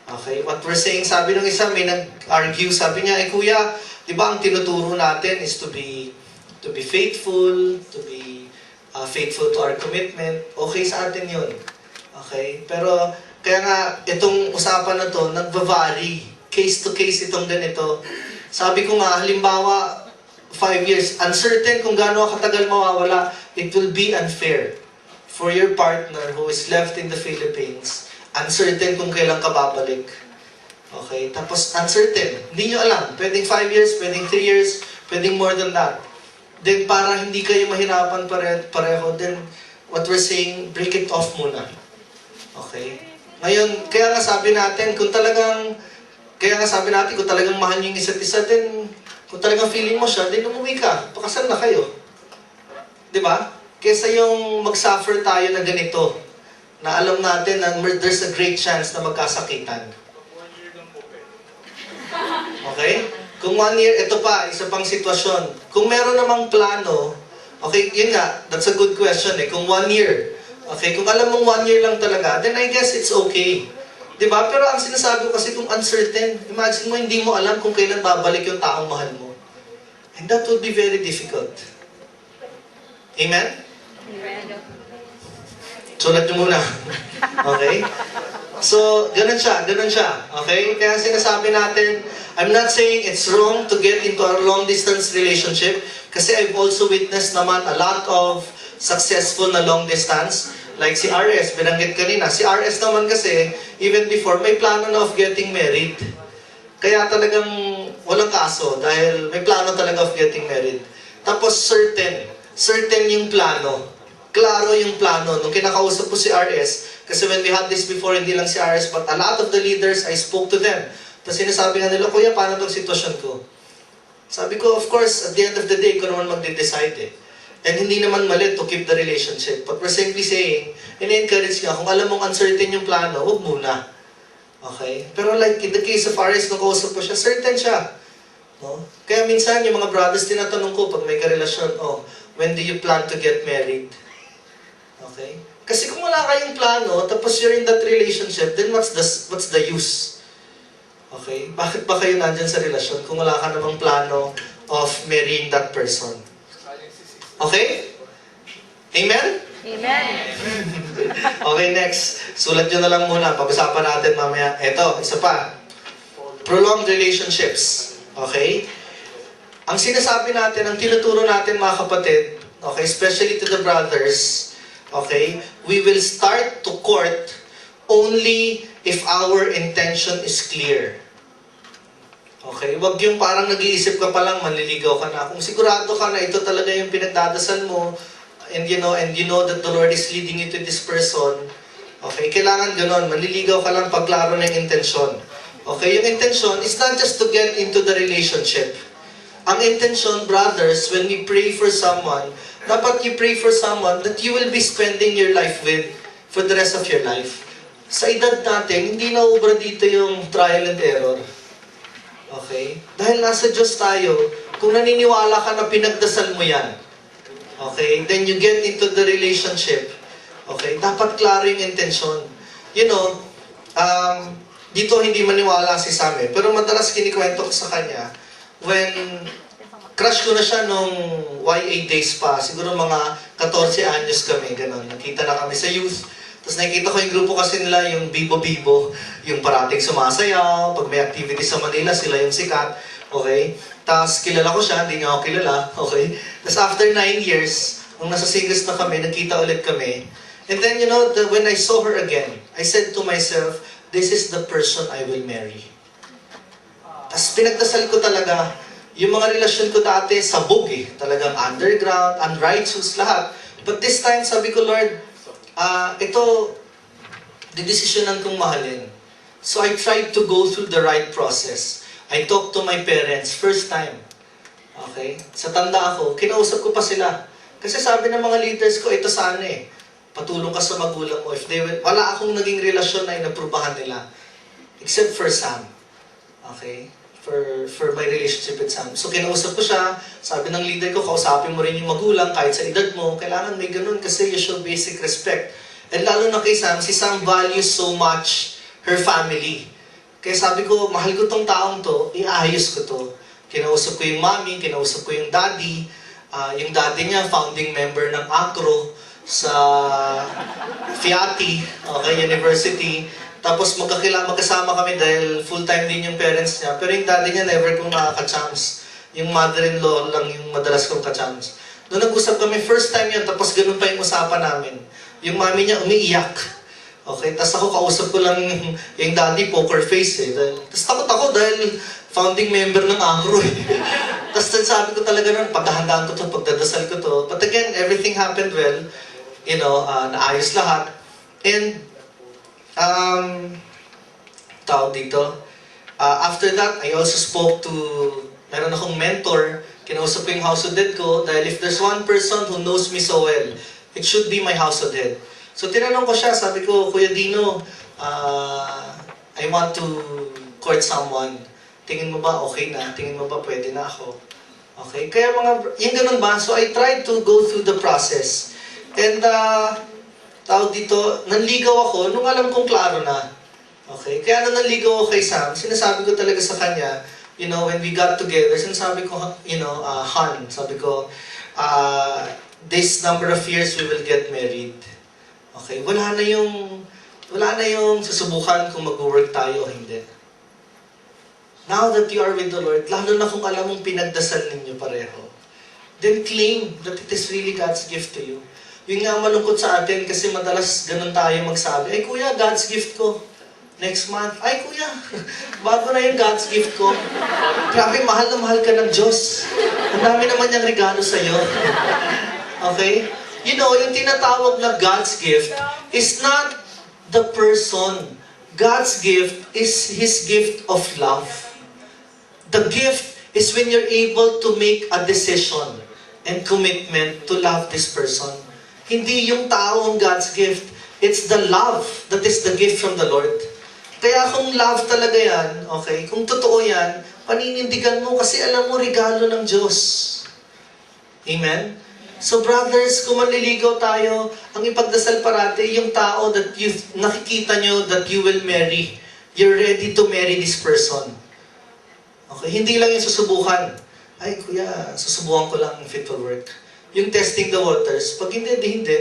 Okay, what we're saying, sabi ng isa, may nag-argue, sabi niya, kuya, di ba ang tinuturo natin is to be faithful, to be faithful to our commitment. Okay sa atin yun. Okay, pero kaya nga, itong usapan na to, nagva-vary. Case to case itong ganito. Sabi ko nga, halimbawa, 5 years, uncertain kung gaano katagal mawawala, it will be unfair for your partner who is left in the Philippines. Uncertain kung kailan ka babalik. Okay? Tapos, uncertain. Hindi nyo alam. Pwedeng 5 years, pwedeng 3 years, pwedeng more than that. Then, para hindi kayo mahirapan pareho, then, what we're saying, break it off muna. Okay? Ngayon, kaya nga sabi natin, kung talagang mahal nyo yung isa't isa, then, kung talagang feeling mo siya, then umuwi ka. Pakasal na kayo. Di ba? Kesa yung mag-suffer tayo na ganito, na alam natin na there's a great chance na magkasakitan. Okay? Kung 1 year, ito pa, isa pang sitwasyon. Kung meron namang plano, okay, yun nga, that's a good question eh. Kung 1 year, okay, kung alam mong 1 year lang talaga, then I guess it's okay. Diba? Pero ang sinasabi ko kasi kung uncertain, imagine mo hindi mo alam kung kailan babalik yung taong mahal mo. And that would be very difficult. Amen? Sulat nyo muna. Okay? So, ganun siya. Okay? Kaya sinasabi natin, I'm not saying it's wrong to get into a long-distance relationship kasi I've also witnessed naman a lot of successful na long distance. Like si RS, binanggit kanina. Si RS naman kasi, even before, may plano na of getting married. Kaya talagang walang kaso dahil may plano talaga of getting married. Tapos certain yung plano. Klaro yung plano. Nung kinakausap ko si RS, kasi when we had this before, hindi lang si RS, but a lot of the leaders, I spoke to them. Tapos sinasabi nga nila, kuya, paano itong sitwasyon ko? Sabi ko, of course, at the end of the day, ikaw naman magde-decide eh. And hindi naman mali to keep the relationship. But we're simply saying, in-encourage nga, kung alam mong uncertain yung plano, huwag muna. Okay? Pero like in the case of RS, nung kausap ko siya, certain siya. No? Kaya minsan, yung mga brothers, tinatanong ko, pag may karelasyon, when do you plan to get married? Okay? Kasi kung wala kayong plano, tapos you're in that relationship, then what's the use? Okay? Bakit ba kayo nandyan sa relasyon kung wala ka namang plano of marrying that person? Okay? Amen? Amen. Okay, next. Sulat nyo na lang muna. Pag-usapan natin mamaya. Ito, isa pa. Prolonged relationships. Okay? Ang sinasabi natin, ang tinuturo natin mga kapatid, okay, especially to the brothers, okay, we will start to court only if our intention is clear. Okay, wag yung parang nag-iisip ka pa lang, manliligaw ka na. Kung sigurado ka na ito talaga yung pinagdadasal mo, and you know that the Lord is leading you to this person, okay, kailangan ganon, manliligaw ka lang pagklaro ng intensyon. Okay, yung intention is not just to get into the relationship. Ang intention, brothers, when we pray for someone, dapat you pray for someone that you will be spending your life with for the rest of your life. Sa edad natin, hindi na ubra dito yung trial and error. Okay? Dahil nasa Diyos tayo, kung naniniwala ka na pinagdasal mo yan, okay, then you get into the relationship, okay, dapat klaro yung intention. Dito hindi maniwala si Sam pero madalas kinikwento ko sa kanya, when crush ko na siya nung YA days pa, siguro mga 14 anyos kami, ganun. Nakita na kami sa youth. Tapos nakikita ko yung grupo kasi nila, yung Bibo-Bibo, yung parating sumasayaw, pag may activity sa Manila, sila yung sikat, okay? Tapos kilala ko siya, hindi niya ako kilala, okay? Tapos after 9 years, nung nasa Singles na kami, nagkita ulit kami. And then, when I saw her again, I said to myself, this is the person I will marry. Tapos pinagdasal ko talaga, yung mga relasyon ko dati, sabog eh. Talagang underground, unrighteous, lahat. But this time, sabi ko, Lord, ito, didesisyonan kong mahalin. So I tried to go through the right process. I talked to my parents, first time. Okay? Sa tanda ako, kinausap ko pa sila. Kasi sabi ng mga leaders ko, ito sana eh. Patulong ka sa magulang mo. Wala akong naging relasyon na inaprubahan nila. Except for Sam. Okay? For my relationship with Sam. So kinausap ko siya, sabi ng leader ko, kausapin mo rin yung magulang kahit sa edad mo, kailangan may ganun kasi you show basic respect. And lalo na kay Sam, si Sam values so much her family. Kaya sabi ko, mahal ko tong taong to, iayos ko to. Kinausap ko yung mommy, kinausap ko yung daddy. Yung daddy niya, founding member ng ACRO sa FIATI, okay, University. Tapos magkasama kami dahil full-time din yung parents niya. Pero yung daddy niya, never kong nakaka-chance. Yung mother-in-law lang yung madalas kong ka-chance. Doon nag-usap kami, first time yun, tapos ganun pa yung usapan namin. Yung mami niya umiiyak. Okay, tapos ako kausap ko lang yung daddy, poker face eh. Tapos takot ako dahil founding member ng ACRO eh. Tapos sabi ko talaga nun, paghahandaan ko to, pagdadasal ko to. But again, everything happened well. You know, naayos lahat. And, tawag dito, after that, I also spoke to, meron akong mentor, kinausap ko yung household head ko, dahil if there's one person who knows me so well, it should be my household head. So tinanong ko siya, sabi ko, Kuya Dino, I want to court someone. Tingin mo ba okay na? Tingin mo ba pwede na ako? Okay? Kaya yung ganun ba? So I tried to go through the process. And, tawag dito, nanligaw ako nung alam kong klaro na. Okay? Kaya nung nanligaw ako kay Sam, sinasabi ko talaga sa kanya, you know, when we got together, sinasabi ko, you know, Han, sabi ko, this number of years we will get married. Okay, wala na yung susubukan kung mag-work tayo o hindi. Now that you are with the Lord, lalo na kung alam mong pinagdasal ninyo pareho, then claim that it is really God's gift to you. Yung nga malungkot sa atin kasi madalas ganun tayo magsabi, ay kuya, God's gift ko. Next month, ay kuya, bago na yung God's gift ko. Grabe, mahal na mahal ka ng Diyos. Ang dami naman niyang regalo sa'yo. Okay? You know, yung tinatawag na God's gift is not the person. God's gift is His gift of love. The gift is when you're able to make a decision and commitment to love this person. Hindi yung tao ang God's gift. It's the love that is the gift from the Lord. Kaya kung love talaga yan, okay, kung totoo yan, paninindigan mo kasi alam mo regalo ng Diyos. Amen? So brothers, kung manliligaw tayo, ang ipagdasal parati, yung tao that nakikita nyo that you will marry. You're ready to marry this person. Okay, hindi lang yung susubukan. Ay kuya, susubukan ko lang if it will work. Yung testing the waters, pag hindi, hindi.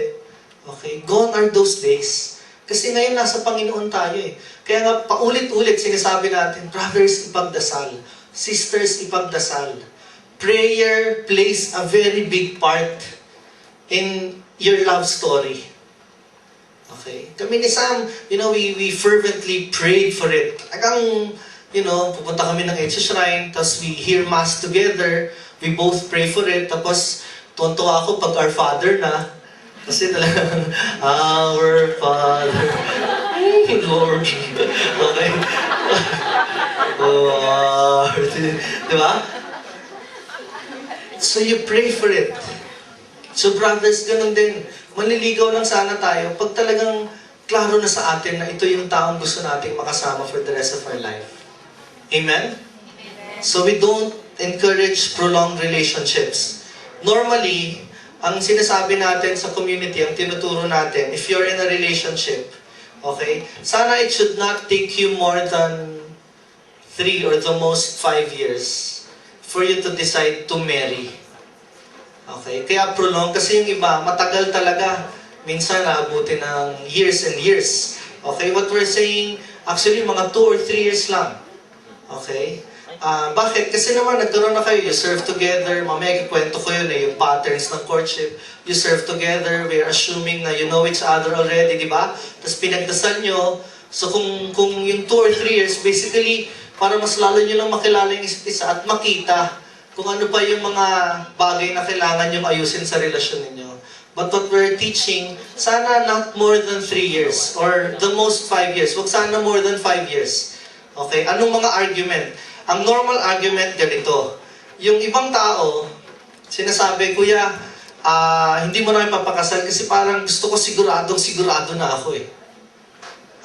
Okay, gone are those days. Kasi ngayon nasa Panginoon tayo eh. Kaya nga paulit-ulit sinasabi natin, brothers, ipagdasal. Sisters, ipagdasal. Prayer plays a very big part in your love story. Okay? Kami ni Sam, you know, we fervently prayed for it. Hanggang, you know, pupunta kami ng Edge Shrine, tapos we hear Mass together, we both pray for it, tapos tuwan-tuwa ako pag Our Father na, kasi talagang, Our Father, Lord, okay? Lord, di ba? So you pray for it. So brothers, ganun din. Manliligaw lang sana tayo pag talagang klaro na sa atin na ito yung taong gusto nating makasama for the rest of our life. Amen? So we don't encourage prolonged relationships. Normally, ang sinasabi natin sa community, ang tinuturo natin, if you're in a relationship, okay, sana it should not take you more than 3 or the most 5 years for you to decide to marry. Okay? Kaya prolong, kasi yung iba, matagal talaga. Minsan, naabutin ng years and years. Okay? What we're saying, actually, mga 2 or 3 years lang. Okay? Bakit? Kasi naman, nagkaroon na kayo, you serve together, mamaya kikwento ko yun yung patterns ng courtship. You serve together, we're assuming na you know each other already, di ba? Tapos pinagdasal nyo. So kung yung 2 or 3 years, basically, para mas lalo nyo lang makilala yung isa't isa at makita kung ano pa yung mga bagay na kailangan nyo ayusin sa relasyon ninyo. But what we're teaching, sana not more than 3 years or the most 5 years. Huwag sana more than 5 years. Okay? Anong mga argument? Ang normal argument ganito. Yung ibang tao, sinasabi, Kuya, hindi mo na ipapakasal kasi parang gusto ko sigurado na ako eh.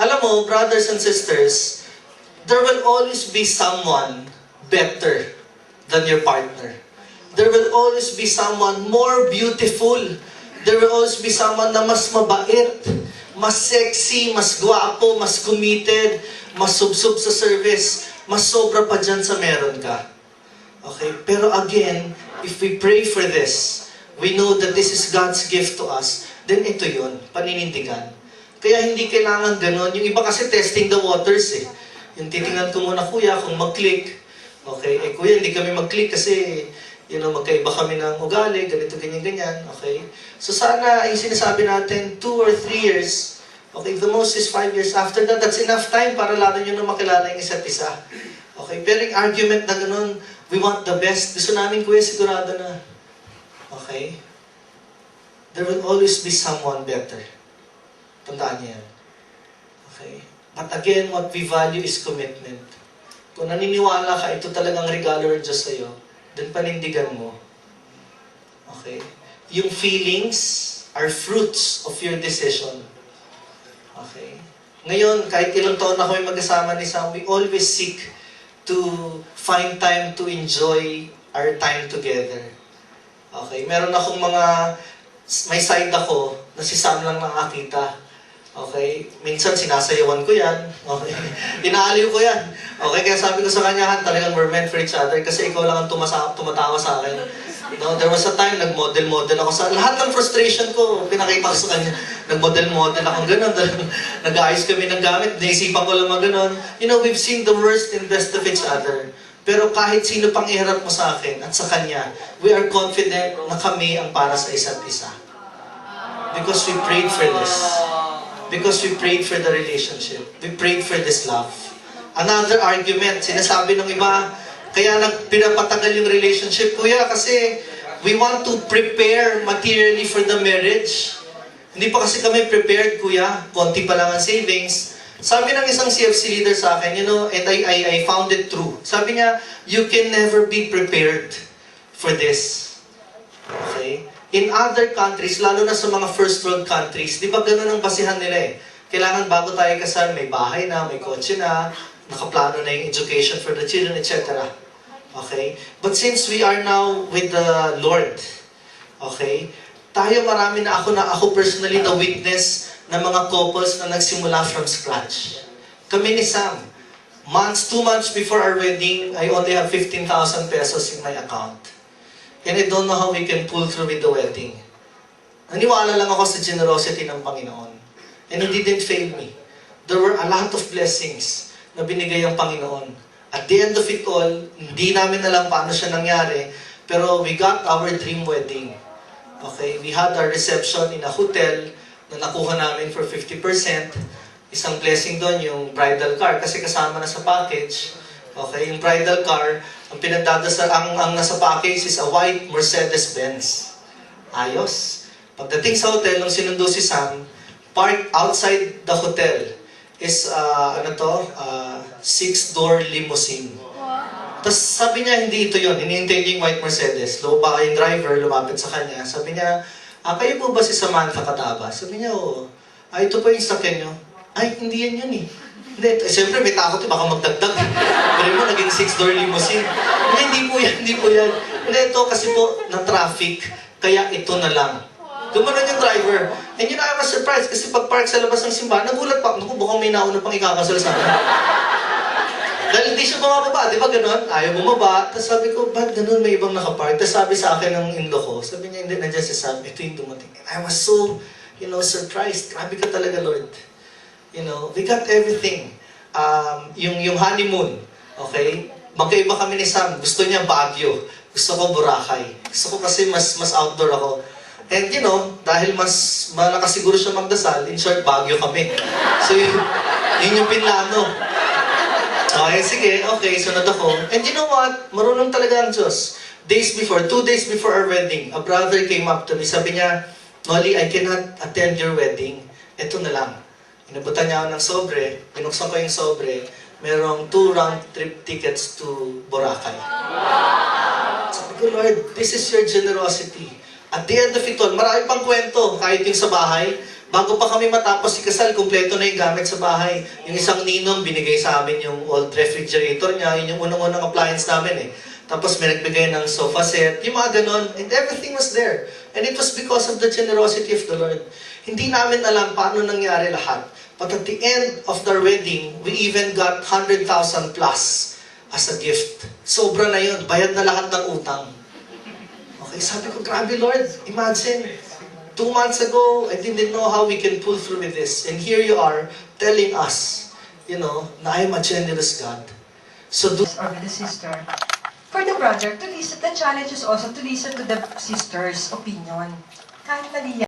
Alam mo, brothers and sisters, there will always be someone better than your partner. There will always be someone more beautiful. There will always be someone na mas mabait, mas sexy, mas gwapo, mas committed, mas subsub sa service, mas sobra pa dyan sa meron ka. Okay? Pero again, if we pray for this, we know that this is God's gift to us, then ito yun, paninindigan. Kaya hindi kailangan ganun. Yung iba kasi testing the waters eh. Yung titingnan ko muna, kuya, kung mag-click. Okay? Eh kuya, hindi kami mag-click kasi, magkaiba kami ng ugali, ganito, ganyan. Okay? So sana, yung sinasabi natin, 2 or 3 years, okay, the most is 5 years. After that, that's enough time para lalo nyo na makilala yung isa't isa. Okay? Pero yung argument na ganun, we want the best. Gusto namin, kuya, sigurado na. Okay? There will always be someone better. Tandaan niyo yan. Okay? But again, what we value is commitment. Kung naniniwala ka, ito talagang regalo ng Diyos sa'yo, then panindigan mo. Okay? Yung feelings are fruits of your decision. Okay? Ngayon, kahit ilang taon na kami mag-asama ni Sam, we always seek to find time to enjoy our time together. Okay? Meron akong may side ako na si Sam lang nakakita. Okay? Minsan sinasayawan ko yan. Okay? Inaaliw ko yan. Okay? Kaya sabi ko sa kanya, Han, talagang we're meant for each other kasi ikaw lang ang tumatawa sa akin. No, there was a time, nag-model ako sa lahat ng frustration ko, pinakita ko sa kanya. Nag-model ako gano'n. Nag-aayos kami ng gamit, naisipan ko lang gano'n. We've seen the worst and best of each other. Pero kahit sino pang iharap mo sa akin at sa kanya, we are confident na kami ang para sa isa't isa. Because we prayed for this. Because we prayed for the relationship. We prayed for this love. Another argument, sinasabi ng iba, kaya pinapatagal yung relationship, kuya, kasi we want to prepare materially for the marriage. Hindi pa kasi kami prepared, kuya. Konti pa lang ang savings. Sabi ng isang CFC leader sa akin, and I found it true. Sabi niya, you can never be prepared for this. Okay? In other countries, lalo na sa mga first world countries, di ba ganun ang basihan nila eh? Kailangan bago tayo kasal, may bahay na, may kotse na, nakaplano na yung education for the children, etc. Okay? But since we are now with the Lord, okay, tayo marami na ako personally na witness ng mga couples na nagsimula from scratch. Kami ni Sam, 2 months before our wedding, I only have 15,000 pesos in my account. And I don't know how we can pull through with the wedding. Naniwala lang ako sa generosity ng Panginoon. And He didn't fail me. There were a lot of blessings na binigay ang Panginoon. At the end of it all, hindi namin alam paano siya nangyari, pero we got our dream wedding. Okay? We had our reception in a hotel na nakuha namin for 50%. Isang blessing doon, yung bridal car, kasi kasama na sa package. Okay? Yung bridal car, ang pinagdadasal, ang nasa package is a white Mercedes-Benz. Ayos. Pagdating sa hotel, nung sinundo si Sam, parked outside the hotel is, 6-door limousine. Tapos sabi niya, hindi ito yun. Hinihintay niya yung white Mercedes. Lumaba yung driver, lumapit sa kanya. Sabi niya, kayo po ba si Samantha Cataba? Sabi niya, oo. Ito po yung sakyan niyo. Ay, hindi yan yun eh. Hindi, siyempre may takot, baka magdagdag. Pero mo, naging 6-door limousine. Hindi po yan. Hindi, ito kasi po, na-traffic, kaya ito na lang. Gumanon yung driver. And I was surprised kasi pag-park sa labas ng simbahan, nagulat pa. Naku, baka may nauna pang ikakasal sa akin. Dahil hindi siya bumababa, di ba ganon? Ayaw bumaba. Tapos sabi ko, ba't ganon may ibang nakapark? Tapos sabi sa akin ng in-law ko, sabi niya, hindi, nandiyan si Sam, ito yung dumating. And I was so, surprised. Grabe ka talaga, Lord. We got everything. Yung honeymoon, okay? Magkaiba kami ni Sam. Gusto niya Baguio. Gusto ko Boracay. Gusto ko kasi mas outdoor ako. And dahil mas malakas siguro siya magdasal, in short, Baguio kami. So yun yung pinlano. Okay, sige, okay, sunod ako. And you know what? Marunong talaga ang Diyos. 2 days before our wedding, a brother came up to me. Sabi niya, Noli, I cannot attend your wedding. Ito na lang. Inabutan niya ako ng sobre. Binuksan ko yung sobre. Merong 2 round-trip tickets to Boracay. Sabi ko, Lord, this is your generosity. At the end of it all, marami pang kwento. Kahit yung sa bahay, Bago pa kami matapos ikasal, kumpleto na yung gamit sa bahay. Yung isang ninong, binigay sa amin yung old refrigerator niya, yun yung unang-unang appliance namin eh. Tapos may nagbigay ng sofa set, yung mga ganon, and everything was there. And it was because of the generosity of the Lord. Hindi namin alam paano nangyari lahat. But at the end of the wedding, we even got 100,000 plus as a gift. Sobra na yun, bayad na lahat ng utang. Okay, sabi ko, grabe Lord, imagine, 2 months ago, I didn't know how we can pull through with this. And here you are, telling us, na I am a generous God. So Or with the sister. For the project, to listen, the challenge is also to listen to the sister's opinion. Kahit mali yan.